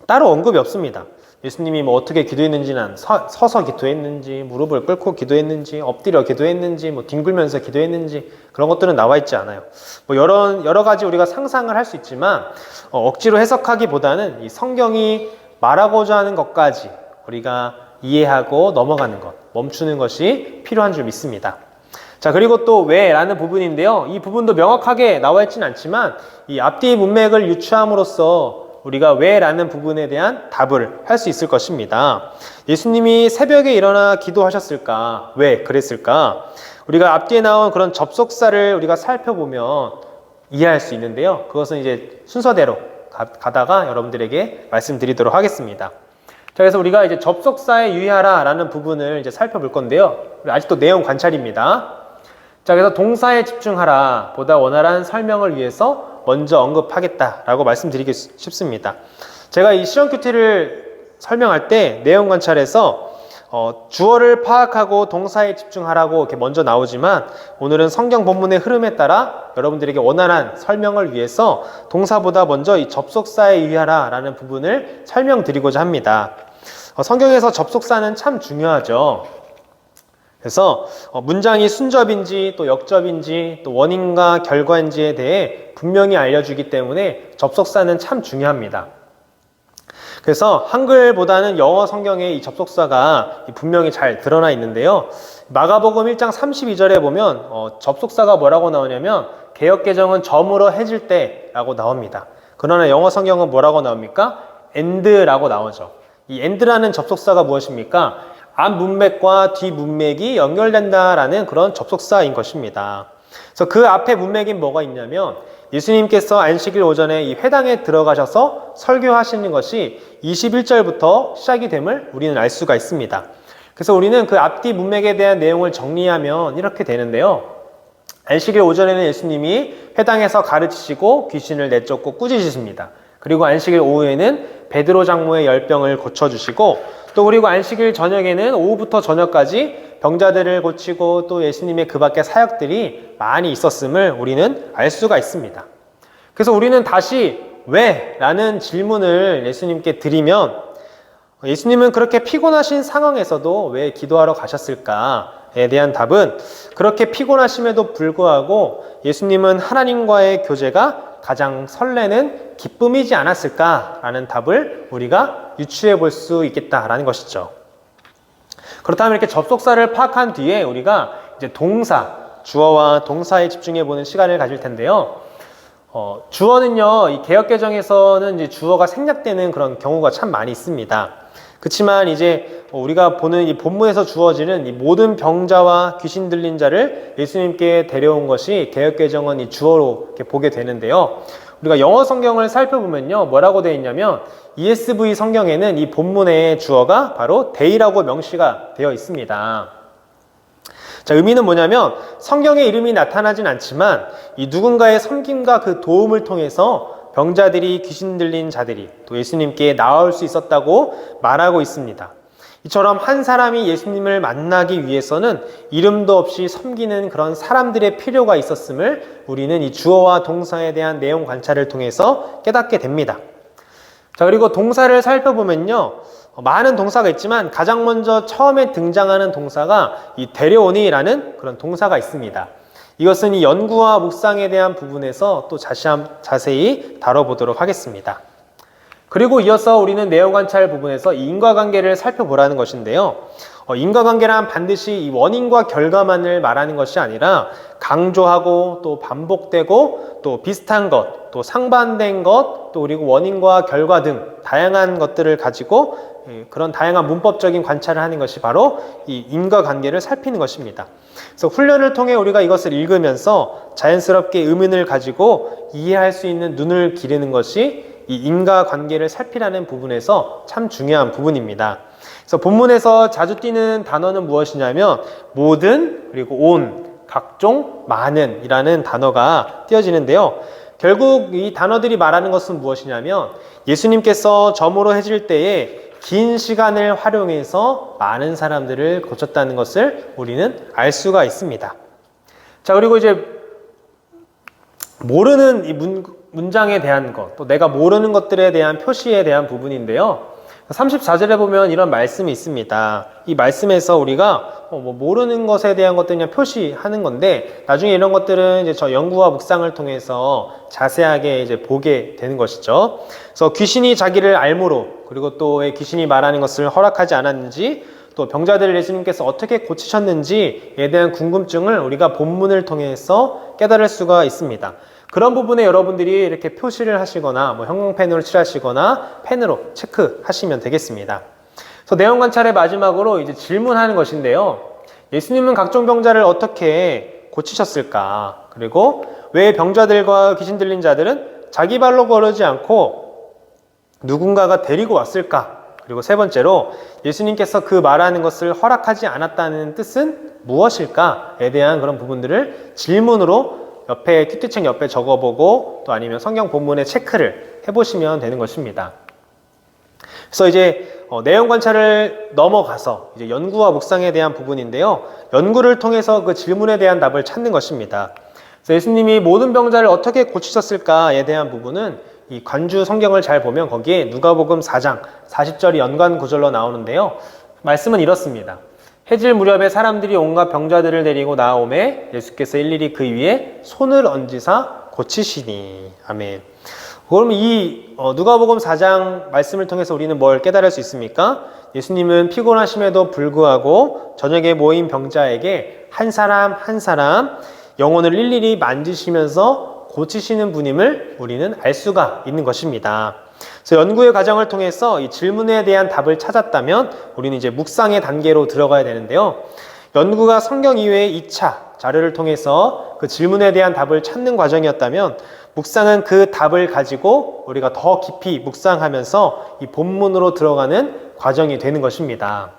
따로 언급이 없습니다. 예수님이 뭐 어떻게 기도했는지는 서서 기도했는지, 무릎을 꿇고 기도했는지, 엎드려 기도했는지, 뭐 뒹굴면서 기도했는지 그런 것들은 나와 있지 않아요. 뭐 여러 가지 우리가 상상을 할 수 있지만 억지로 해석하기보다는 이 성경이 말하고자 하는 것까지 우리가 이해하고 넘어가는 것, 멈추는 것이 필요한 줄 믿습니다. 자, 그리고 또 왜라는 부분인데요. 이 부분도 명확하게 나와 있지는 않지만 이 앞뒤 문맥을 유추함으로써 우리가 왜라는 부분에 대한 답을 할 수 있을 것입니다. 예수님이 새벽에 일어나 기도하셨을까? 왜 그랬을까? 우리가 앞뒤에 나온 그런 접속사를 우리가 살펴보면 이해할 수 있는데요. 그것은 이제 순서대로 가다가 여러분들에게 말씀드리도록 하겠습니다. 자, 그래서 우리가 이제 접속사에 유의하라 라는 부분을 이제 살펴볼 건데요. 아직도 내용 관찰입니다. 자, 그래서 동사에 집중하라 보다 원활한 설명을 위해서 먼저 언급하겠다라고 말씀드리고 싶습니다. 제가 이 시험 큐티를 설명할 때 내용 관찰에서 주어를 파악하고 동사에 집중하라고 이렇게 먼저 나오지만 오늘은 성경 본문의 흐름에 따라 여러분들에게 원활한 설명을 위해서 동사보다 먼저 이 접속사에 유의하라 라는 부분을 설명드리고자 합니다. 성경에서 접속사는 참 중요하죠. 그래서 문장이 순접인지 또 역접인지 또 원인과 결과인지에 대해 분명히 알려주기 때문에 접속사는 참 중요합니다. 그래서 한글보다는 영어 성경에 이 접속사가 분명히 잘 드러나 있는데요. 마가복음 1장 32절에 보면 접속사가 뭐라고 나오냐면 개역개정은 점으로 해질 때라고 나옵니다. 그러나 영어 성경은 뭐라고 나옵니까? and라고 나오죠. 이 and라는 접속사가 무엇입니까? 앞 문맥과 뒤 문맥이 연결된다라는 그런 접속사인 것입니다. 그래서 그 앞에 문맥인 뭐가 있냐면 예수님께서 안식일 오전에 이 회당에 들어가셔서 설교하시는 것이 21절부터 시작이 됨을 우리는 알 수가 있습니다. 그래서 우리는 그 앞뒤 문맥에 대한 내용을 정리하면 이렇게 되는데요. 안식일 오전에는 예수님이 회당에서 가르치시고 귀신을 내쫓고 꾸짖으십니다. 그리고 안식일 오후에는 베드로 장모의 열병을 고쳐주시고 또 그리고 안식일 저녁에는 오후부터 저녁까지 병자들을 고치고 또 예수님의 그 밖에 사역들이 많이 있었음을 우리는 알 수가 있습니다. 그래서 우리는 다시 왜? 라는 질문을 예수님께 드리면 예수님은 그렇게 피곤하신 상황에서도 왜 기도하러 가셨을까에 대한 답은 그렇게 피곤하심에도 불구하고 예수님은 하나님과의 교제가 가장 설레는 기쁨이지 않았을까라는 답을 우리가 유추해 볼 수 있겠다라는 것이죠. 그렇다면 이렇게 접속사를 파악한 뒤에 우리가 이제 동사, 주어와 동사에 집중해 보는 시간을 가질 텐데요. 주어는요, 이 개역개정에서는 이제 주어가 생략되는 그런 경우가 참 많이 있습니다. 그렇지만 이제 우리가 보는 이 본문에서 주어지는 이 모든 병자와 귀신 들린 자를 예수님께 데려온 것이 개역개정은 이 주어로 이렇게 보게 되는데요. 우리가 영어 성경을 살펴보면요, 뭐라고 되어 있냐면 ESV 성경에는 이 본문의 주어가 바로 they라고 명시가 되어 있습니다. 자, 의미는 뭐냐면 성경의 이름이 나타나진 않지만 이 누군가의 섬김과 그 도움을 통해서 병자들이 귀신 들린 자들이 또 예수님께 나올 수 있었다고 말하고 있습니다. 이처럼 한 사람이 예수님을 만나기 위해서는 이름도 없이 섬기는 그런 사람들의 필요가 있었음을 우리는 이 주어와 동사에 대한 내용 관찰을 통해서 깨닫게 됩니다. 자, 그리고 동사를 살펴보면요, 많은 동사가 있지만 가장 먼저 처음에 등장하는 동사가 이 데려오니라는 그런 동사가 있습니다. 이것은 이 연구와 묵상에 대한 부분에서 또 자세히 다뤄보도록 하겠습니다. 그리고 이어서 우리는 내용 관찰 부분에서 이 인과관계를 살펴보라는 것인데요. 인과관계란 반드시 이 원인과 결과만을 말하는 것이 아니라 강조하고 또 반복되고 또 비슷한 것, 또 상반된 것, 또 그리고 원인과 결과 등 다양한 것들을 가지고 그런 다양한 문법적인 관찰을 하는 것이 바로 이 인과관계를 살피는 것입니다. 그래서 훈련을 통해 우리가 이것을 읽으면서 자연스럽게 의문을 가지고 이해할 수 있는 눈을 기르는 것이 이 인과관계를 살피라는 부분에서 참 중요한 부분입니다. 그래서 본문에서 자주 띄는 단어는 무엇이냐면 모든, 그리고 온, 각종, 많은 이라는 단어가 띄어지는데요. 결국 이 단어들이 말하는 것은 무엇이냐면 예수님께서 점으로 해질 때에 긴 시간을 활용해서 많은 사람들을 고쳤다는 것을 우리는 알 수가 있습니다. 자, 그리고 이제 모르는 이 문장에 대한 것, 또 내가 모르는 것들에 대한 표시에 대한 부분인데요. 34절에 보면 이런 말씀이 있습니다. 이 말씀에서 우리가 모르는 것에 대한 것들 그냥 표시하는 건데, 나중에 이런 것들은 이제 저 연구와 묵상을 통해서 자세하게 이제 보게 되는 것이죠. 그래서 귀신이 자기를 알므로, 그리고 또 왜 귀신이 말하는 것을 허락하지 않았는지, 또 병자들을 예수님께서 어떻게 고치셨는지에 대한 궁금증을 우리가 본문을 통해서 깨달을 수가 있습니다. 그런 부분에 여러분들이 이렇게 표시를 하시거나 형광펜으로 칠하시거나 펜으로 체크하시면 되겠습니다. 그래서 내용 관찰의 마지막으로 이제 질문하는 것인데요. 예수님은 각종 병자를 어떻게 고치셨을까? 그리고 왜 병자들과 귀신 들린 자들은 자기 발로 걸으지 않고 누군가가 데리고 왔을까? 그리고 세 번째로 예수님께서 그 말하는 것을 허락하지 않았다는 뜻은 무엇일까에 대한 그런 부분들을 질문으로 옆에 큐티책 옆에 적어보고 또 아니면 성경 본문에 체크를 해보시면 되는 것입니다. 그래서 이제 내용 관찰을 넘어가서 이제 연구와 묵상에 대한 부분인데요. 연구를 통해서 그 질문에 대한 답을 찾는 것입니다. 그래서 예수님이 모든 병자를 어떻게 고치셨을까에 대한 부분은 이 관주 성경을 잘 보면 거기에 누가복음 4장 40절이 연관 구절로 나오는데요. 말씀은 이렇습니다. 해질 무렵에 사람들이 온갖 병자들을 데리고 나오매 예수께서 일일이 그 위에 손을 얹으사 고치시니. 아멘. 그럼 이 누가복음 4장 말씀을 통해서 우리는 뭘 깨달을 수 있습니까? 예수님은 피곤하심에도 불구하고 저녁에 모인 병자에게 한 사람 한 사람 영혼을 일일이 만지시면서 고치시는 분임을 우리는 알 수가 있는 것입니다. 그래서 연구의 과정을 통해서 이 질문에 대한 답을 찾았다면 우리는 이제 묵상의 단계로 들어가야 되는데요. 연구가 성경 이외의 2차 자료를 통해서 그 질문에 대한 답을 찾는 과정이었다면 묵상은 그 답을 가지고 우리가 더 깊이 묵상하면서 이 본문으로 들어가는 과정이 되는 것입니다.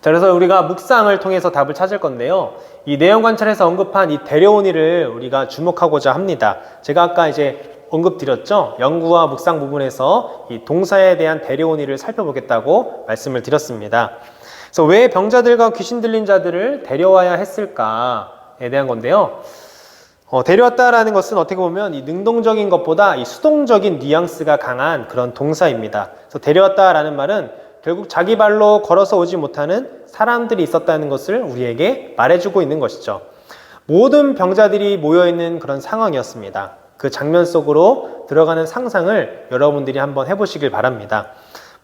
자, 그래서 우리가 묵상을 통해서 답을 찾을 건데요. 이 내용 관찰에서 언급한 이 데려오니를 우리가 주목하고자 합니다. 제가 아까 이제 언급드렸죠. 연구와 묵상 부분에서 이 동사에 대한 데려오니를 살펴보겠다고 말씀을 드렸습니다. 그래서 왜 병자들과 귀신 들린 자들을 데려와야 했을까에 대한 건데요. 데려왔다라는 것은 어떻게 보면 이 능동적인 것보다 이 수동적인 뉘앙스가 강한 그런 동사입니다. 그래서 데려왔다라는 말은 결국 자기 발로 걸어서 오지 못하는 사람들이 있었다는 것을 우리에게 말해주고 있는 것이죠. 모든 병자들이 모여있는 그런 상황이었습니다. 그 장면 속으로 들어가는 상상을 여러분들이 한번 해보시길 바랍니다.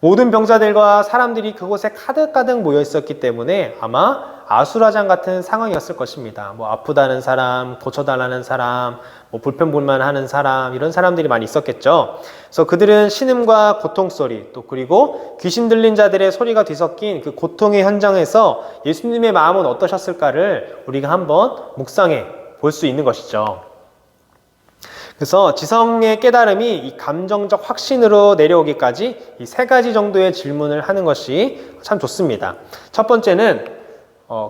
모든 병자들과 사람들이 그곳에 가득가득 모여 있었기 때문에 아마 아수라장 같은 상황이었을 것입니다. 아프다는 사람, 고쳐달라는 사람, 불평불만하는 사람, 이런 사람들이 많이 있었겠죠. 그래서 그들은 신음과 고통 소리, 또 그리고 귀신 들린 자들의 소리가 뒤섞인 그 고통의 현장에서 예수님의 마음은 어떠셨을까를 우리가 한번 묵상해 볼 수 있는 것이죠. 그래서 지성의 깨달음이 이 감정적 확신으로 내려오기까지 이 세 가지 정도의 질문을 하는 것이 참 좋습니다. 첫 번째는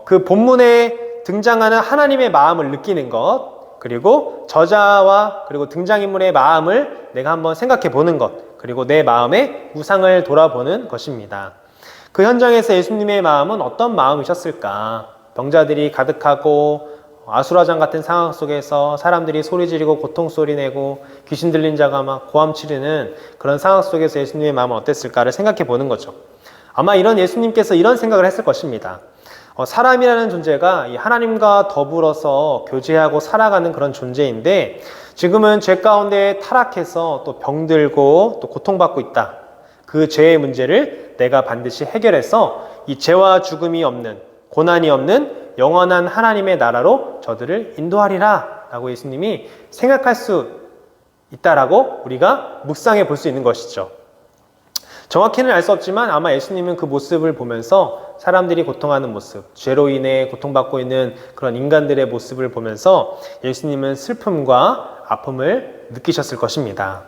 그 본문에 등장하는 하나님의 마음을 느끼는 것, 그리고 저자와 그리고 등장인물의 마음을 내가 한번 생각해 보는 것, 그리고 내 마음의 우상을 돌아보는 것입니다. 그 현장에서 예수님의 마음은 어떤 마음이셨을까? 병자들이 가득하고 아수라장 같은 상황 속에서 사람들이 소리 지르고 고통 소리 내고 귀신 들린 자가 막 고함 치르는 그런 상황 속에서 예수님의 마음은 어땠을까를 생각해 보는 거죠. 아마 이런 예수님께서 이런 생각을 했을 것입니다. 사람이라는 존재가 이 하나님과 더불어서 교제하고 살아가는 그런 존재인데 지금은 죄 가운데 타락해서 또 병들고 또 고통받고 있다. 그 죄의 문제를 내가 반드시 해결해서 이 죄와 죽음이 없는, 고난이 없는 영원한 하나님의 나라로 저들을 인도하리라 라고 예수님이 생각할 수 있다라고 우리가 묵상해 볼 수 있는 것이죠. 정확히는 알 수 없지만 아마 예수님은 그 모습을 보면서 사람들이 고통하는 모습, 죄로 인해 고통받고 있는 그런 인간들의 모습을 보면서 예수님은 슬픔과 아픔을 느끼셨을 것입니다.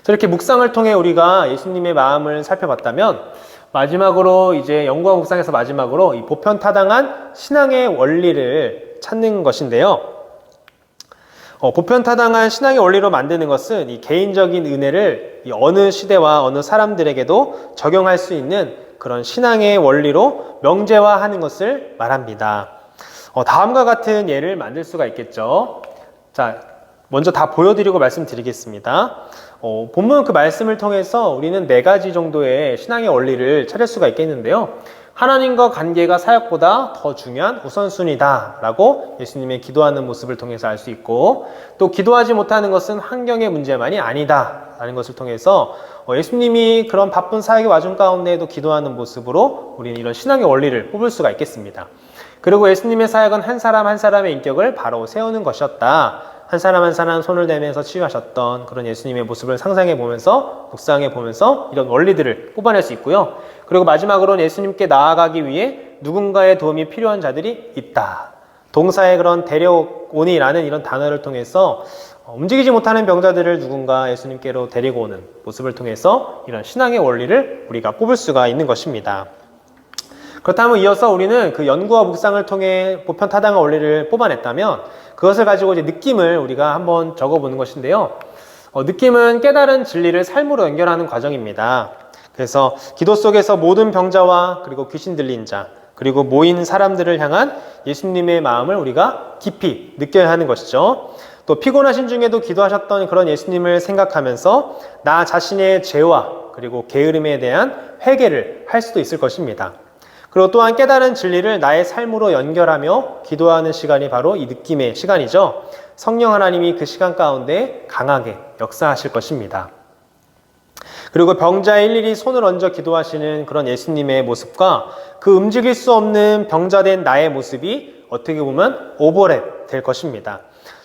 이렇게 묵상을 통해 우리가 예수님의 마음을 살펴봤다면 마지막으로 이제 연구와 묵상에서 마지막으로 이 보편타당한 신앙의 원리를 찾는 것인데요. 보편타당한 신앙의 원리로 만드는 것은 이 개인적인 은혜를 이 어느 시대와 어느 사람들에게도 적용할 수 있는 그런 신앙의 원리로 명제화하는 것을 말합니다. 다음과 같은 예를 만들 수가 있겠죠. 자, 먼저 다 보여드리고 말씀드리겠습니다. 본문 그 말씀을 통해서 우리는 4가지 정도의 신앙의 원리를 찾을 수가 있겠는데요. 하나님과 관계가 사역보다 더 중요한 우선순위다 라고 예수님의 기도하는 모습을 통해서 알 수 있고, 또 기도하지 못하는 것은 환경의 문제만이 아니다 라는 것을 통해서 예수님이 그런 바쁜 사역의 와중 가운데에도 기도하는 모습으로 우리는 이런 신앙의 원리를 뽑을 수가 있겠습니다. 그리고 예수님의 사역은 한 사람 한 사람의 인격을 바로 세우는 것이었다. 한 사람 한 사람 손을 대면서 치유하셨던 그런 예수님의 모습을 상상해 보면서, 묵상해 보면서 이런 원리들을 뽑아낼 수 있고요. 그리고 마지막으로는 예수님께 나아가기 위해 누군가의 도움이 필요한 자들이 있다. 동사의 그런 데려오니라는 이런 단어를 통해서 움직이지 못하는 병자들을 누군가 예수님께로 데리고 오는 모습을 통해서 이런 신앙의 원리를 우리가 뽑을 수가 있는 것입니다. 그렇다면 이어서 우리는 그 연구와 묵상을 통해 보편타당한 원리를 뽑아냈다면 그것을 가지고 이제 느낌을 우리가 한번 적어보는 것인데요. 느낌은 깨달은 진리를 삶으로 연결하는 과정입니다. 그래서 기도 속에서 모든 병자와 그리고 귀신 들린 자, 그리고 모인 사람들을 향한 예수님의 마음을 우리가 깊이 느껴야 하는 것이죠. 또 피곤하신 중에도 기도하셨던 그런 예수님을 생각하면서 나 자신의 죄와 그리고 게으름에 대한 회개를 할 수도 있을 것입니다. 그리고 또한 깨달은 진리를 나의 삶으로 연결하며 기도하는 시간이 바로 이 느낌의 시간이죠. 성령 하나님이 그 시간 가운데 강하게 역사하실 것입니다. 그리고 병자에 일일이 손을 얹어 기도하시는 그런 예수님의 모습과 그 움직일 수 없는 병자된 나의 모습이 어떻게 보면 오버랩 될 것입니다.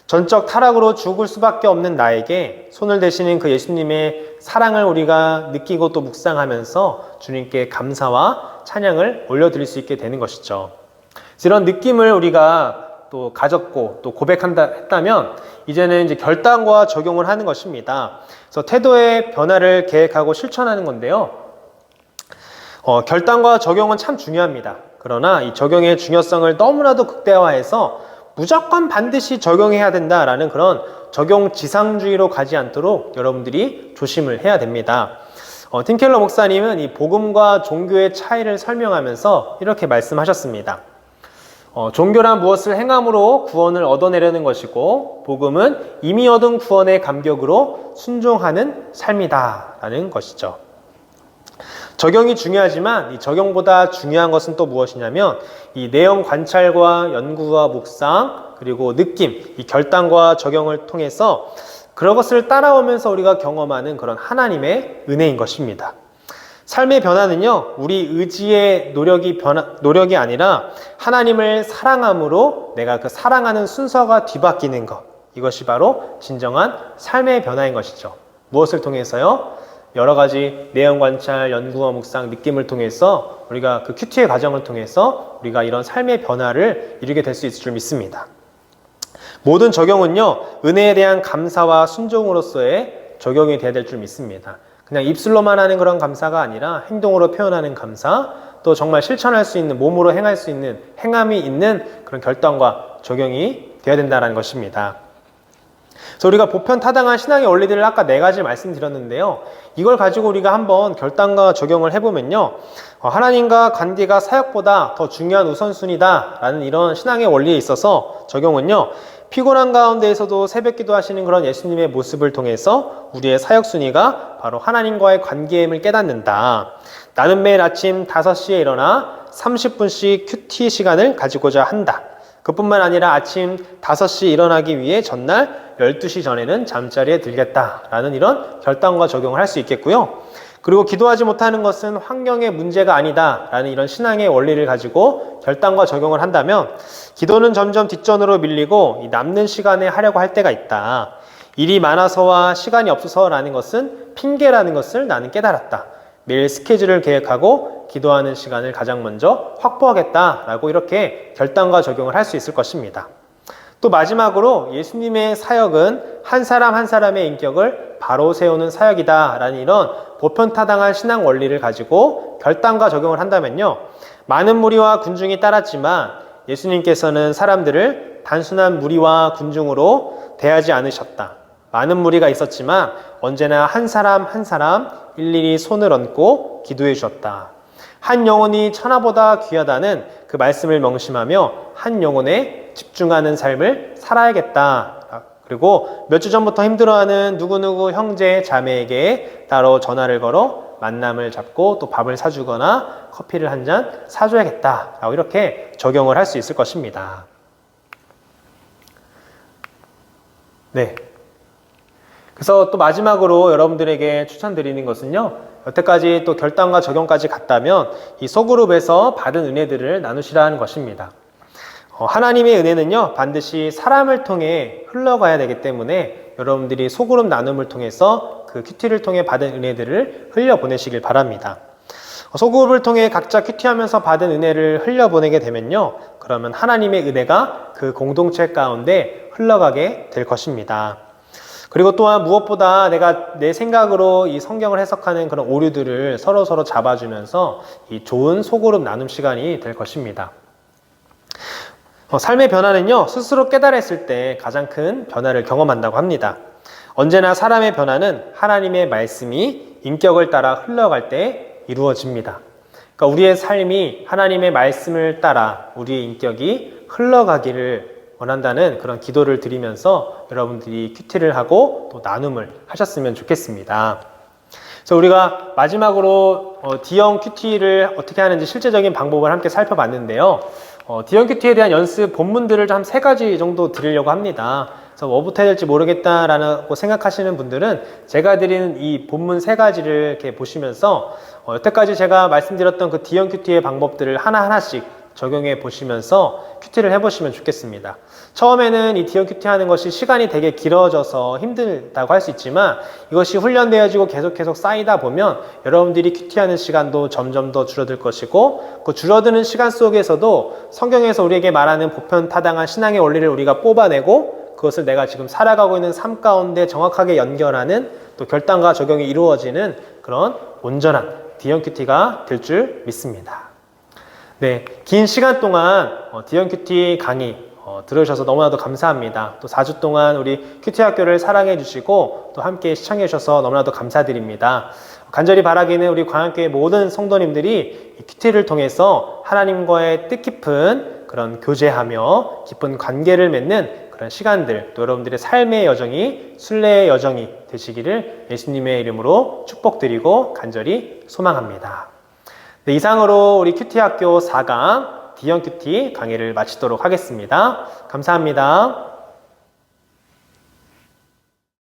전적 타락으로 죽을 수밖에 없는 나에게 손을 대시는 그 예수님의 사랑을 우리가 느끼고 또 묵상하면서 주님께 감사와 찬양을 올려드릴 수 있게 되는 것이죠. 그래서 이런 느낌을 우리가 또 가졌고 또 했다면 이제는 이제 결단과 적용을 하는 것입니다. 그래서 태도의 변화를 계획하고 실천하는 건데요. 결단과 적용은 참 중요합니다. 그러나 이 적용의 중요성을 너무나도 극대화해서 무조건 반드시 적용해야 된다라는 그런 적용 지상주의로 가지 않도록 여러분들이 조심을 해야 됩니다. 팀 켈러 목사님은 이 복음과 종교의 차이를 설명하면서 이렇게 말씀하셨습니다. 종교란 무엇을 행함으로 구원을 얻어내려는 것이고 복음은 이미 얻은 구원의 감격으로 순종하는 삶이다 라는 것이죠. 적용이 중요하지만 이 적용보다 중요한 것은 또 무엇이냐면 이 내용 관찰과 연구와 묵상 그리고 느낌, 이 결단과 적용을 통해서 그런 것을 따라오면서 우리가 경험하는 그런 하나님의 은혜인 것입니다. 삶의 변화는요, 우리 의지의 노력이 아니라 하나님을 사랑함으로 내가 그 사랑하는 순서가 뒤바뀌는 것, 이것이 바로 진정한 삶의 변화인 것이죠. 무엇을 통해서요? 여러 가지 내용 관찰, 연구와 묵상, 느낌을 통해서 우리가 그 큐티의 과정을 통해서 우리가 이런 삶의 변화를 이루게 될 수 있을 줄 믿습니다. 모든 적용은요, 은혜에 대한 감사와 순종으로서의 적용이 되어야 될 줄 믿습니다. 그냥 입술로만 하는 그런 감사가 아니라 행동으로 표현하는 감사, 또 정말 실천할 수 있는, 몸으로 행할 수 있는, 행함이 있는 그런 결단과 적용이 되어야 된다는 것입니다. 그래서 우리가 보편타당한 신앙의 원리들을 아까 4가지 말씀드렸는데요. 이걸 가지고 우리가 한번 결단과 적용을 해보면요. 하나님과 관계가 사역보다 더 중요한 우선순위다 라는 이런 신앙의 원리에 있어서 적용은요. 피곤한 가운데에서도 새벽기도 하시는 그런 예수님의 모습을 통해서 우리의 사역순위가 바로 하나님과의 관계임을 깨닫는다. 나는 매일 아침 5시에 일어나 30분씩 큐티 시간을 가지고자 한다. 그뿐만 아니라 아침 5시 일어나기 위해 전날 12시 전에는 잠자리에 들겠다라는 이런 결단과 적용을 할 수 있겠고요. 그리고 기도하지 못하는 것은 환경의 문제가 아니다라는 이런 신앙의 원리를 가지고 결단과 적용을 한다면 기도는 점점 뒷전으로 밀리고 이 남는 시간에 하려고 할 때가 있다. 일이 많아서와 시간이 없어서라는 것은 핑계라는 것을 나는 깨달았다. 매일 스케줄을 계획하고 기도하는 시간을 가장 먼저 확보하겠다라고 이렇게 결단과 적용을 할 수 있을 것입니다. 또 마지막으로 예수님의 사역은 한 사람 한 사람의 인격을 바로 세우는 사역이다라는 이런 보편타당한 신앙 원리를 가지고 결단과 적용을 한다면요. 많은 무리와 군중이 따랐지만 예수님께서는 사람들을 단순한 무리와 군중으로 대하지 않으셨다. 많은 무리가 있었지만 언제나 한 사람 한 사람 일일이 손을 얹고 기도해 주셨다. 한 영혼이 천하보다 귀하다는 그 말씀을 명심하며 한 영혼에 집중하는 삶을 살아야겠다. 그리고 몇 주 전부터 힘들어하는 누구누구 형제 자매에게 따로 전화를 걸어 만남을 잡고 또 밥을 사주거나 커피를 한 잔 사줘야겠다 라고 이렇게 적용을 할 수 있을 것입니다. 네. 그래서 또 마지막으로 여러분들에게 추천드리는 것은요, 여태까지 또 결단과 적용까지 갔다면 이 소그룹에서 받은 은혜들을 나누시라는 것입니다. 하나님의 은혜는요, 반드시 사람을 통해 흘러가야 되기 때문에 여러분들이 소그룹 나눔을 통해서 그 큐티를 통해 받은 은혜들을 흘려보내시길 바랍니다. 소그룹을 통해 각자 큐티하면서 받은 은혜를 흘려보내게 되면요, 그러면 하나님의 은혜가 그 공동체 가운데 흘러가게 될 것입니다. 그리고 또한 무엇보다 내가 내 생각으로 이 성경을 해석하는 그런 오류들을 서로 잡아주면서 이 좋은 소그룹 나눔 시간이 될 것입니다. 삶의 변화는요, 스스로 깨달았을 때 가장 큰 변화를 경험한다고 합니다. 언제나 사람의 변화는 하나님의 말씀이 인격을 따라 흘러갈 때 이루어집니다. 그러니까 우리의 삶이 하나님의 말씀을 따라 우리의 인격이 흘러가기를 원한다는 그런 기도를 드리면서 여러분들이 큐티를 하고 또 나눔을 하셨으면 좋겠습니다. 그래서 우리가 마지막으로 D형 큐티를 어떻게 하는지 실제적인 방법을 함께 살펴봤는데요. D형 큐티에 대한 연습 본문들을 한 3가지 정도 드리려고 합니다. 그래서 뭐부터 해야 될지 모르겠다라고 생각하시는 분들은 제가 드리는 이 본문 3가지를 이렇게 보시면서 여태까지 제가 말씀드렸던 그 D형 큐티의 방법들을 하나하나씩 적용해 보시면서 큐티를 해보시면 좋겠습니다. 처음에는 이 D형 큐티 하는 것이 시간이 되게 길어져서 힘들다고 할 수 있지만 이것이 훈련되어지고 계속 쌓이다 보면 여러분들이 큐티하는 시간도 점점 더 줄어들 것이고 그 줄어드는 시간 속에서도 성경에서 우리에게 말하는 보편타당한 신앙의 원리를 우리가 뽑아내고 그것을 내가 지금 살아가고 있는 삶 가운데 정확하게 연결하는 또 결단과 적용이 이루어지는 그런 온전한 D형 큐티가 될 줄 믿습니다. 네, 긴 시간 동안 D형 큐티 강의 들어주셔서 너무나도 감사합니다. 또 4주 동안 우리 큐티 학교를 사랑해 주시고 또 함께 시청해 주셔서 너무나도 감사드립니다. 간절히 바라기는 우리 광양교회 모든 성도님들이 이 큐티를 통해서 하나님과의 뜻깊은 그런 교제하며 깊은 관계를 맺는 그런 시간들, 또 여러분들의 삶의 여정이 순례의 여정이 되시기를 예수님의 이름으로 축복드리고 간절히 소망합니다. 네, 이상으로 우리 큐티 학교 4강 D형 큐티 강의를 마치도록 하겠습니다. 감사합니다.